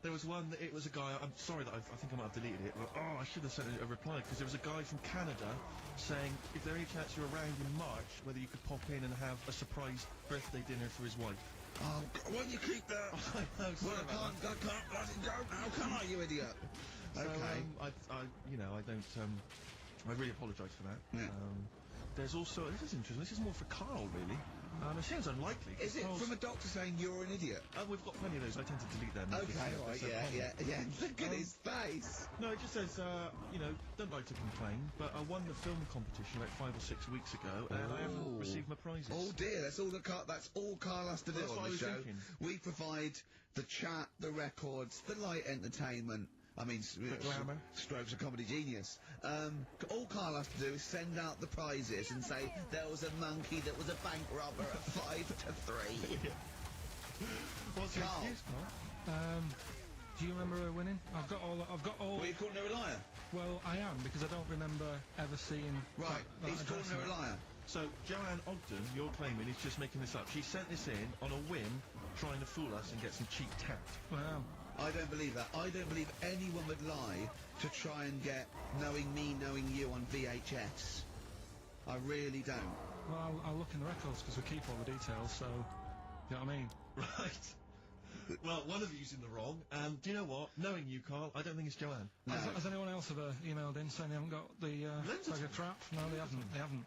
There was one, it was a guy, I'm sorry that I think I might have deleted it, but I should have sent a reply, because there was a guy from Canada saying if there any chance you're around in March, whether you could pop in and have a surprise birthday dinner for his wife. Oh, why don't you keep that? I know, sorry about that. I can't let it go now, can I, you idiot? So, Okay. I really apologise for that. Yeah. There's also, this is interesting, this is more for Carl, really. It sounds unlikely. Is it from a doctor saying you're an idiot? We've got plenty of those, I tend to delete them. Okay, right, yeah. Look at his face. No, it just says, don't like to complain, but I won the film competition like 5 or 6 weeks ago, and I haven't received my prizes. Oh dear, that's all Carl has to do That's what on I the was show. thinking. We provide the chat, the records, the light entertainment. I mean, glamour. Strokes of comedy genius. All Carl has to do is send out the prizes and say there was a monkey that was a bank robber at 5-3. What's your Carl? excuse, Carl? Do you remember her winning? I've got all. Well, you're calling her a liar. Well, I am, because I don't remember ever seeing. Right, that he's calling her a liar. So, Joanne Ogden, you're claiming, is just making this up. She sent this in on a whim, trying to fool us and get some cheap tat. Wow. I don't believe that. I don't believe anyone would lie to try and get knowing me, knowing you on VHS. I really don't. Well, I'll look in the records, because we keep all the details, so... You know what I mean? Right. Well, one of you's in the wrong, and do you know what? Knowing you, Carl, I don't think it's Joanne. No. Has anyone else ever emailed in saying they haven't got the bag of crap? No, they haven't. They haven't.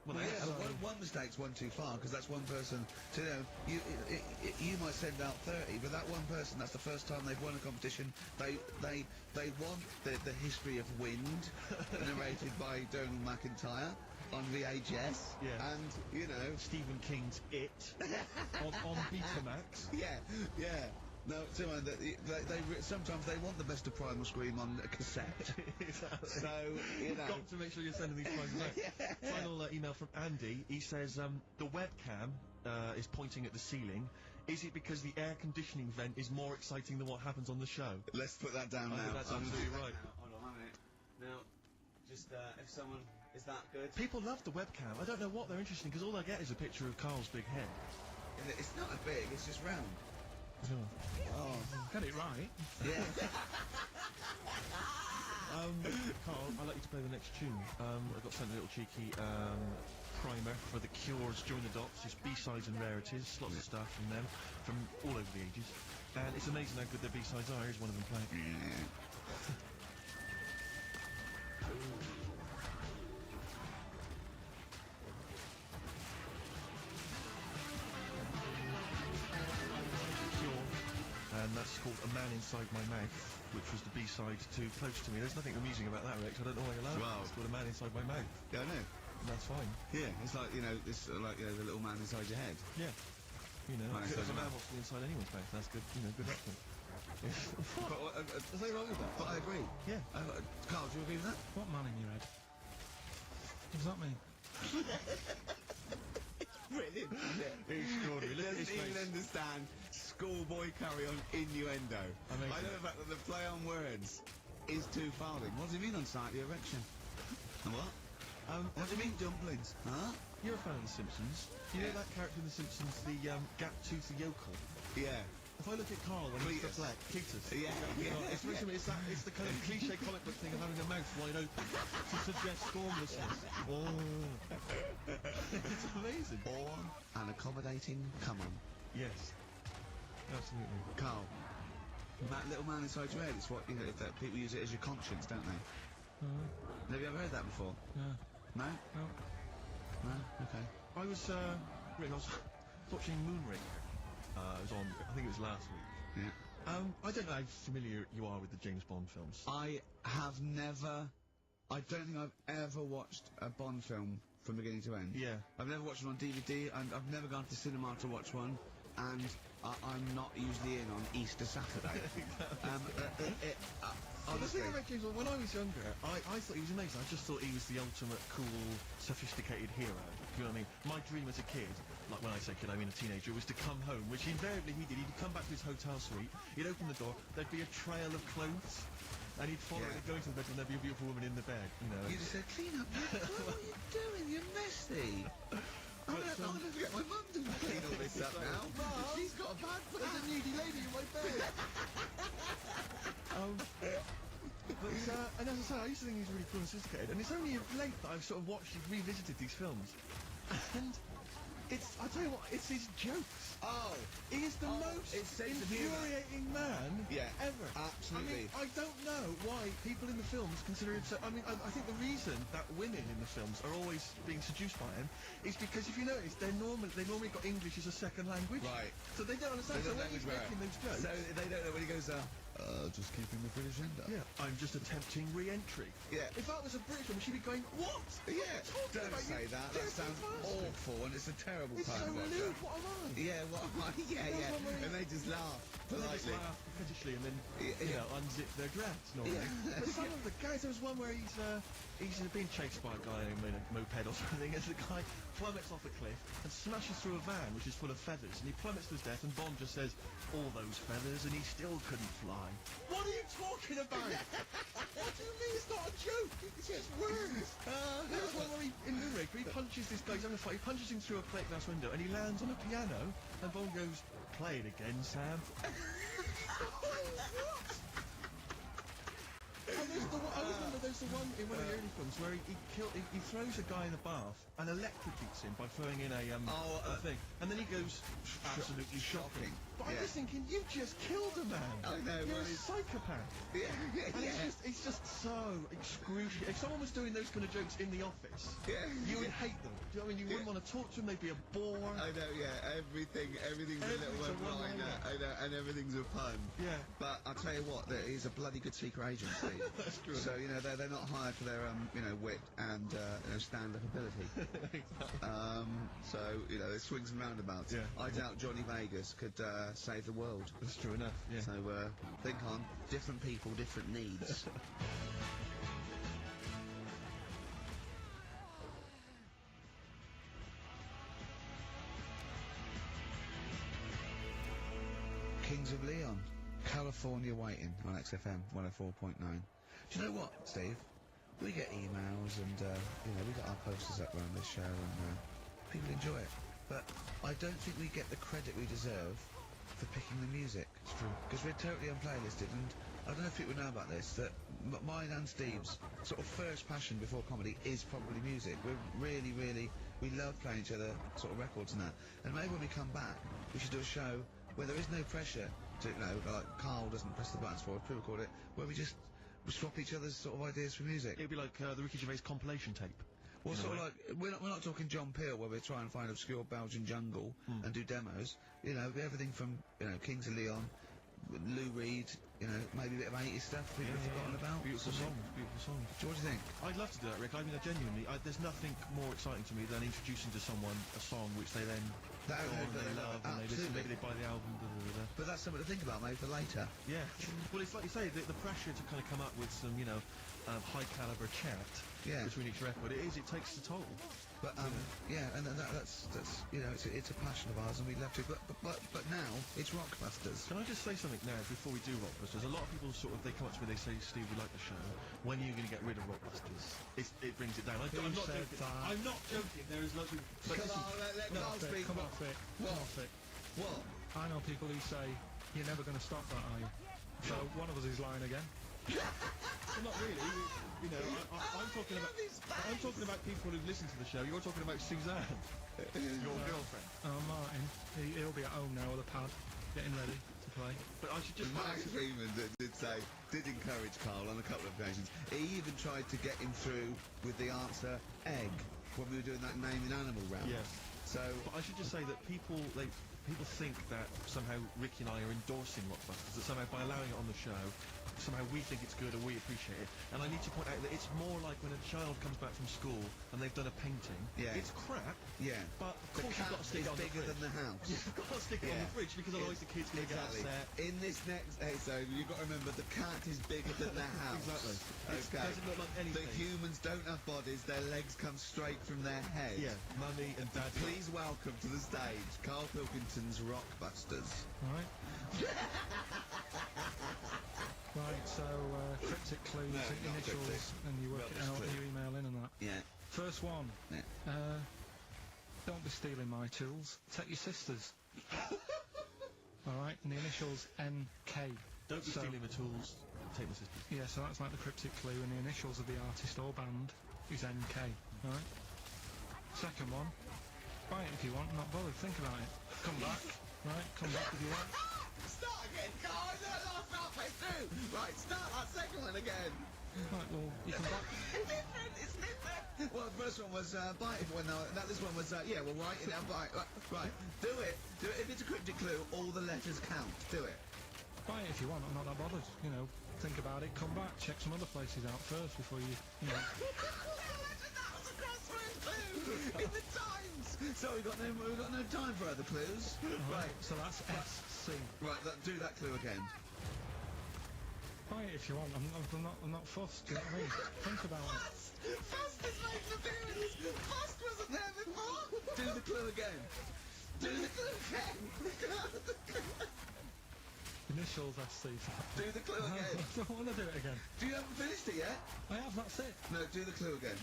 Well, yeah, but one mistake's one too far, because that's one person. To, you might send out 30, but that one person, that's the first time they've won a competition. They want the history of Wind, narrated by Donald McIntyre on VHS. Yeah. And, you know... Stephen King's It on Betamax. Yeah. No, sometimes they want the best of Primal Scream on a cassette. Exactly. So, you know... Got to make sure you're sending these prizes out. Yeah. Final email from Andy. He says, the webcam is pointing at the ceiling. Is it because the air conditioning vent is more exciting than what happens on the show? Let's put that down now. I think that's absolutely right. Hold on a minute. Now, just if someone... Is that good? People love the webcam. I don't know what they're interested in, because all I get is a picture of Carl's big head. It's not as big, it's just round. Oh, got it right. Yeah. Carl, I'd like you to play the next tune. I got sent a little cheeky primer for The Cure's Join the Dots. It's B-sides and rarities, lots of stuff from them, from all over the ages. And it's amazing how good their B-sides are. Here's one of them playing. And that's called A Man Inside My Mouth, which was the B-side to Close to Me. There's nothing amusing about that, Rex. I don't know why you laugh. Wow. It's called A Man Inside My Mouth. Yeah, I know. that's fine. Yeah, it's like, you know, it's like, you know, the little man inside your head. Yeah. You know, Right, if so- a man wants to be inside anyone's face, that's good, you know, good reference. But there's nothing wrong with that. But I agree. Yeah. Carl, do you agree with that? What man in your head? What does that mean? Brilliant. Extraordinary. He doesn't even understand schoolboy carry-on innuendo. Amazing. I know the fact that the play on words is two-folding. What does he mean on site, the erection? And what? What do you mean dumplings? Huh? You're a fan of The Simpsons. You know that character in The Simpsons, the gap-toothed yokel? Yeah. If I look at Carl when he's Cletus. Cletus. Yeah. It's the kind of cliche comic book thing of having a mouth wide open to suggest formlessness. Oh. It's amazing. Or an accommodating come on. Yes. Absolutely. Carl. That little man inside your head, it's what, you know, that people use it as your conscience, don't they? Have you ever heard that before? Yeah. No? No. No? Okay. I was watching Moonraker. It was on, I think it was last week. Yeah. I don't know how familiar you are with the James Bond films. I don't think I've ever watched a Bond film from beginning to end. Yeah. I've never watched one on DVD, and I've never gone to cinema to watch one, and I'm not usually in on Easter Saturday. The Honestly. thing about James Bond, when I was younger, I thought he was amazing. I just thought he was the ultimate cool, sophisticated hero. Do you know what I mean? My dream as a kid, like when I say kid, I mean a teenager, was to come home, which invariably he did. He'd come back to his hotel suite, he'd open the door, there'd be a trail of clothes, and he'd follow it, he'd go into the bedroom, there'd be a beautiful woman in the bed, you know. You just said, clean up your clothes. What are you doing? You're messy. I'm gonna get my mum to clean all this up now. She's got a bad foot. There's a needy lady in my bed. And as I say, I used to think he was really cool and sophisticated, and it's only of late that I've sort of revisited these films, and I'll tell you what, it's his jokes. Oh. He is the most infuriating man ever. Absolutely. I mean, I don't know why people in the films consider him so... I mean, I think the reason that women in the films are always being seduced by him is because, if you notice, they normally got English as a second language. Right. So they don't understand. So when he's making those jokes... So they don't know when he goes, just keeping the British end up. Yeah, I'm just attempting re-entry. Yeah. If that was a British woman, she'd be going, what? Yeah, don't say that. That sounds awful, and it's a terrible time to watch that. What am I? Yeah, what am I? Yeah. And they just laugh They just politely. laugh pettishly and then, you know, unzip their dress normally. Yeah. But some of the guys, there was one where he's being chased by a guy in a moped or something, and the guy plummets off a cliff and smashes through a van which is full of feathers, and he plummets to his death, and Bond just says, all those feathers, and he still couldn't fly. What are you talking about? What do you mean it's not a joke? It's just words. There was one where in Moonraker, he punches this guy, he's having a fight, he punches him through a plate glass window, and he lands on a piano, and Bond goes, play it again, Sam. I remember there's the one in one of the early films where he throws a guy in a bath and electrocutes him by throwing in a thing, and then he goes absolutely shocking. But I'm just thinking, you just killed a man. I know. You're a psychopath. Yeah. And it's just so excruciating. If someone was doing those kind of jokes in the office, you would hate them. Do you know what I mean? You wouldn't want to talk to them. They'd be a bore. I know, yeah. Everything's a little one-liner. I know, and everything's a pun. Yeah. But I'll tell you what, he's a bloody good secret agent, Steve. That's true. So, you know, they're not hired for their, wit and, stand-up ability. So, you know, there's swings and roundabouts. Yeah. I doubt Johnny Vegas could, save the world. That's true enough, yeah. So, think on different people, different needs. Kings of Leon, California Waiting on XFM 104.9. Do you know what, Steve? We get emails and, we got our posters up around this show and people enjoy it. But I don't think we get the credit we deserve for picking the music. It's true. Because we're totally unplaylisted, and I don't know if people know about this, that mine and Steve's sort of first passion before comedy is probably music. We're really, we love playing each other sort of records and that. And maybe when we come back, we should do a show where there is no pressure to, like Carl doesn't press the buttons for us, pre-record it, where we swap each other's sort of ideas for music. It'd be like the Ricky Gervais compilation tape. Well, sort of like, we're not talking John Peel, where we try and find obscure Belgian jungle and do demos. You know, everything from, Kings of Leon, Lou Reed, you know, maybe a bit of 80s stuff people have forgotten about. Beautiful songs, beautiful songs. So what do you think? I'd love to do that, Rick. I mean, genuinely, there's nothing more exciting to me than introducing to someone a song which they then go on and they love and they listen. Maybe they buy the album. But that's something to think about, maybe for later. Yeah. Well, it's like you say, the pressure to kind of come up with some, you know, high caliber chat between each record. It takes the toll. But yeah, and that's you know, it's a passion of ours, and we love to. But now it's Rockbusters. Can I just say something now before we do Rockbusters? A lot of people they come up to me, they say, Steve, we like the show. When are you going to get rid of Rockbusters? It brings it down. I'm not joking. I'm not joking. There is lots of. Come on, let Carl speak. Come off it. Come off it. What? I know people who say you're never going to stop that, are you? So one of us is lying again. Well, not really. You know, I'm talking about people who listen to the show. You're talking about Suzanne, your girlfriend. Martin, he'll be at home now with a pad, getting ready to play. But I should just. Max Freeman did encourage Carl on a couple of occasions. He even tried to get him through with the answer egg when we were doing that naming animal round. Yes. So, but I should just say that people think that somehow Ricky and I are endorsing Rockbusters, that somehow by allowing it on the show, somehow we think it's good or we appreciate it. And I need to point out that it's more like when a child comes back from school and they've done a painting. Yeah. It's crap. Yeah. But of course you've got to stick it on bigger than the house. You've got to stick it on the fridge because otherwise the kids going to get upset. In this next episode, you've got to remember the cat is bigger than the house. Exactly. Okay. It doesn't look like anything. The humans don't have bodies, their legs come straight from their head. Yeah. Mummy and Daddy. Please welcome to the stage Carl Pilkington's Rockbusters. Right. Right, so cryptic clues, initials, and you work it out, and you email in and that. Yeah. First one. Yeah. Don't be stealing my tools. Take your sister's. Alright, and the initials NK. Don't be stealing the tools. Take my sister's. Yeah, so that's like the cryptic clue, and the initials of the artist or band is NK. Alright? Second one. Buy it if you want, not bothered. Think about it. Come back. Right, come back if you want. Start again, Carl! No, that's halfway through! Right, start that second one again! Right, well, you can buy... It's different! Well, the first one was, buy it, this one was, yeah, well, write it down, buy it. Right, do it. If it's a cryptic clue, all the letters count. Do it. Buy it if you want, I'm not that bothered. You know, think about it, come back, check some other places out first before you know... That was a crossword clue! In the Times! So we've got no time for other clues. Right. So that's SC. Right, do that clue again. Buy it if you want. I'm not fussed. Do you know what I mean? Think about it. Fast is making an appearance. Fast wasn't there before. Do the clue again. Do the clue again. Initials SC. Do the clue again. I don't want to do it again. You haven't finished it yet? I have. That's it. No, do the clue again.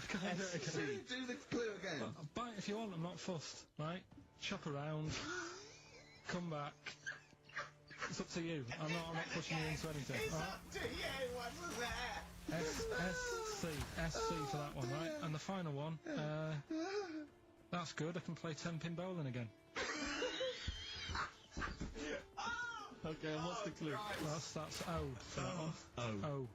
Can I do it again? Do the clue again. Buy it if you want. I'm not fussed. Right? Shop around. Come back. It's up to you. I'm not pushing you into anything. It's up to you. What's there? SC for that one, right? And the final one. That's good. I can play 10-pin bowling again. Okay, and what's the clue? That's O for that one. O.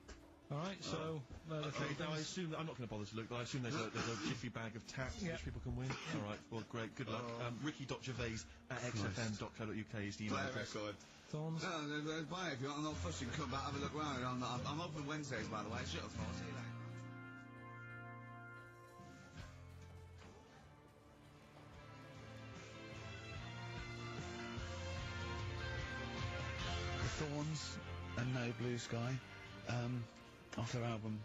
Alright, so... Okay, now I assume that I'm not going to bother to look, but I assume there's a jiffy bag of taps which people can win. Alright, well, great, good luck. Ricky.gervais@xfm.co.uk is the email address. Thorns? No, buy it if you want. I'm not fussing. Come back, have a look round. I'm open Wednesdays, by the way. Shut up, see you later. The Thorns and No Blue Sky, off their album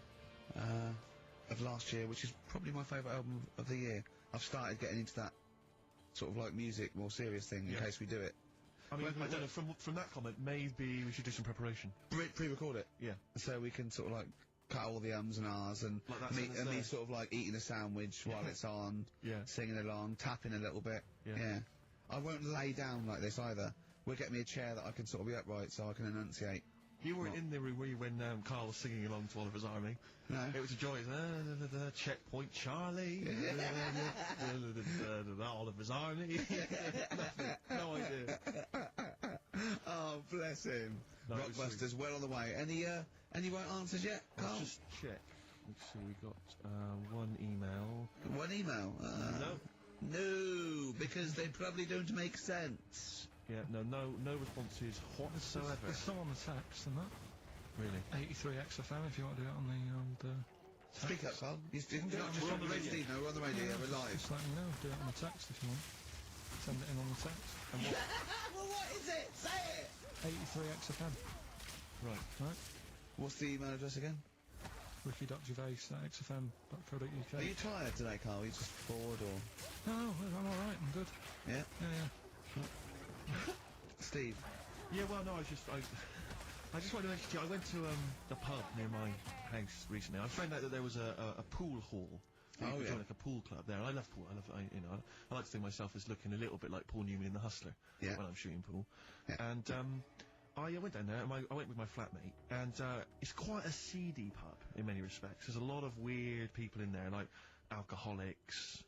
of last year, which is probably my favourite album of the year. I've started getting into that sort of like music, more serious thing in case we do it. I mean, I don't know, from that comment, maybe we should do some preparation. Pre-record it? Yeah. So we can sort of like cut all the ums and ahs and like me sort of like eating a sandwich while it's on, singing along, tapping a little bit. Yeah. I won't lay down like this either. We'll get me a chair that I can sort of be upright so I can enunciate. You were in the room when Carl was singing along to Oliver's Army. No. It was a joy. Checkpoint Charlie. Oliver's Army. No idea. Oh, bless him. No, Rockbusters, well on the way. Any right answers yet, Carl? Let's just check. Let's see, we got one email. One email? No. No, because they probably don't make sense. Yeah, no responses whatsoever. There's some on the text and that. Really? 83 XFM if you want to do it on the old. Speak up, Carl. You didn't do it Yeah, just we're on the radio. Steve, no, we're on the radio. Yeah, we're live. Just let me know. Do it on the text if you want. Send it in on the text. And what? Well, what is it? Say it! 83 XFM. Right. What's the email address again? Ricky.gervais@xfm.co.uk. Are you tired today, Carl? Are you just bored or...? No, I'm alright. I'm good. Yeah? Yeah. Steve? Yeah, well, no, I just wanted to mention to you, I went to the pub near my house recently. I found out that there was a pool hall. You could join like a pool club there. And I love pool. I like to think myself as looking a little bit like Paul Newman in The Hustler when I'm shooting pool. Yeah. And I went down there, and I went with my flatmate, and it's quite a seedy pub in many respects. There's a lot of weird people in there, like alcoholics,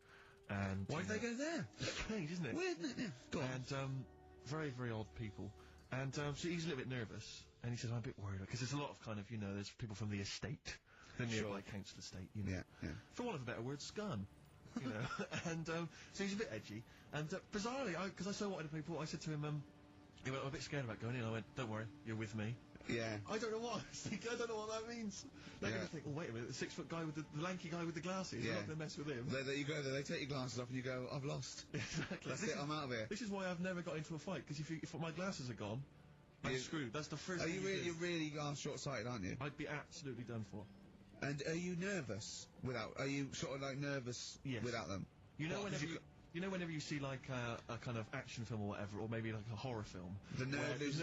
and... Why did they go there? Strange, isn't it? Weird, isn't it? Yeah. Go on. And very, very odd people. And so he's a little bit nervous, and he says, I'm a bit worried, because there's a lot of kind of, there's people from the estate, the nearby council estate, Yeah. For want of a better word, scum. And so he's a bit edgy, and bizarrely, because I so wanted to play pool, I said to him, he went, I'm a bit scared about going in. I went, don't worry, you're with me. Yeah. I don't know what. I don't know what that means. They're going to think, oh, wait a minute, the 6-foot guy with the lanky guy with the glasses. Yeah. I'm not going to mess with him. You go there, they take your glasses off and you go, I've lost. Exactly. That's it, I'm out of here. This is why I've never got into a fight, because if my glasses are gone, I'm screwed. That's the first thing you really are short-sighted, aren't you? I'd be absolutely done for. And are you nervous are you sort of like nervous without them? Whenever you see like a kind of action film or whatever, or maybe like a horror film, the nerd loses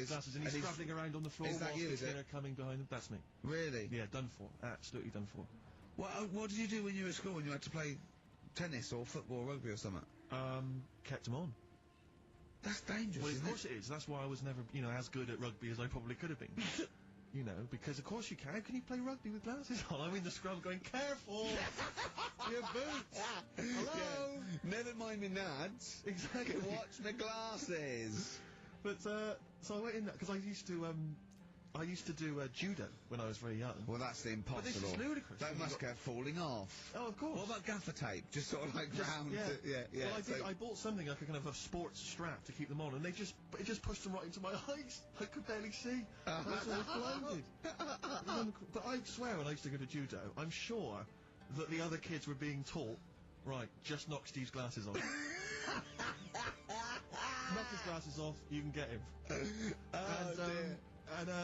glasses and he's travelling around on the floor. Is that you? Is it? Coming behind him? That's me. Really? Yeah, done for. Absolutely done for. What did you do when you were at school when you had to play tennis or football or rugby or something? Kept them on. That's dangerous. Well, of course it is. That's why I was never, as good at rugby as I probably could have been. Because of course you can. How can you play rugby with glasses on? I'm in the scrum going, careful! Your boots! Hello! Yeah. Never mind me nads. Exactly. Watch my glasses. But, so I went in there, because I used to do judo when I was very young. Well, that's impossible. But this is ludicrous. That must go falling off. Oh, of course. What about gaffer tape? Just sort of like round. Yeah. Well, I bought something like a kind of a sports strap to keep them on, and it just pushed them right into my eyes. I could barely see. I was almost blinded. But I swear, when I used to go to judo, I'm sure that the other kids were being taught, right, just knock Steve's glasses off. Knock his glasses off, you can get him.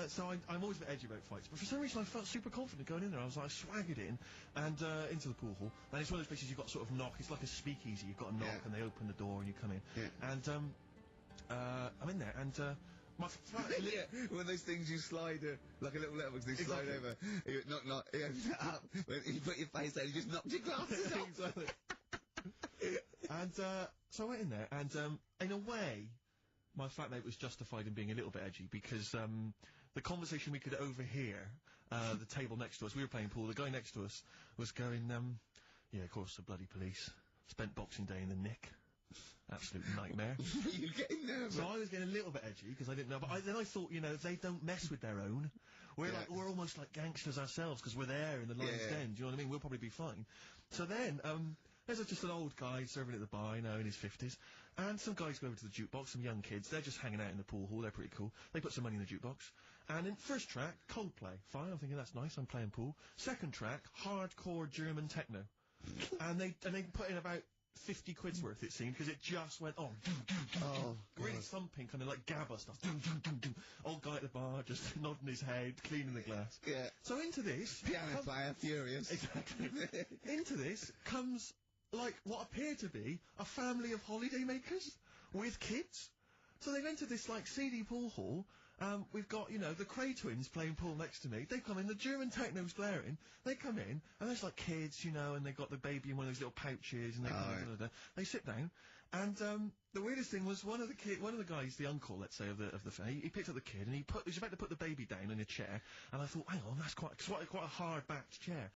So I'm always a bit edgy about fights, but for some reason I felt super confident going in there. I was like, swaggered in, and into the pool hall, and it's one of those places you've got to sort of knock, it's like a speakeasy, you've got to knock, and they open the door and you come in. Yeah. And, I'm in there, and, my one of those things you slide, like a little letterbox, they slide over, you knock, you open it up, you put your face there, you just knocked your glasses off. Exactly. And, so I went in there, and, in a way, my flatmate was justified in being a little bit edgy, because, the conversation we could overhear, the table next to us, we were playing pool, the guy next to us was going, yeah, of course, the bloody police. Spent Boxing Day in the Nick. Absolute nightmare. You're getting nervous. So I was getting a little bit edgy, because I didn't know, but then I thought, they don't mess with their own. We're almost like gangsters ourselves, because we're there in the Lion's Den, do you know what I mean? We'll probably be fine. So then, there's just an old guy serving at the bar, in his 50s, and some guys go over to the jukebox, some young kids, they're just hanging out in the pool hall, they're pretty cool. They put some money in the jukebox, and in first track, Coldplay. Fine, I'm thinking that's nice, I'm playing pool. Second track, hardcore German techno. and they put in about 50 quid's worth, it seemed, because it just went on. Really thumping, kind of like GABA stuff. Old guy at the bar, just nodding his head, cleaning the glass. Yeah. So into this... Piano player, furious. Exactly. Into this comes, like, what appeared to be a family of holiday makers with kids. So they've entered this, like, seedy pool hall. We've got, the Cray twins playing pool next to me. They come in, the German techno's blaring. They come in, and there's like kids, and they've got the baby in one of those little pouches, and they sit down. And the weirdest thing was one of the guys, the uncle, let's say, of the family, he picked up the kid, and he was about to put the baby down in a chair. And I thought, hang on, that's quite a hard-backed chair.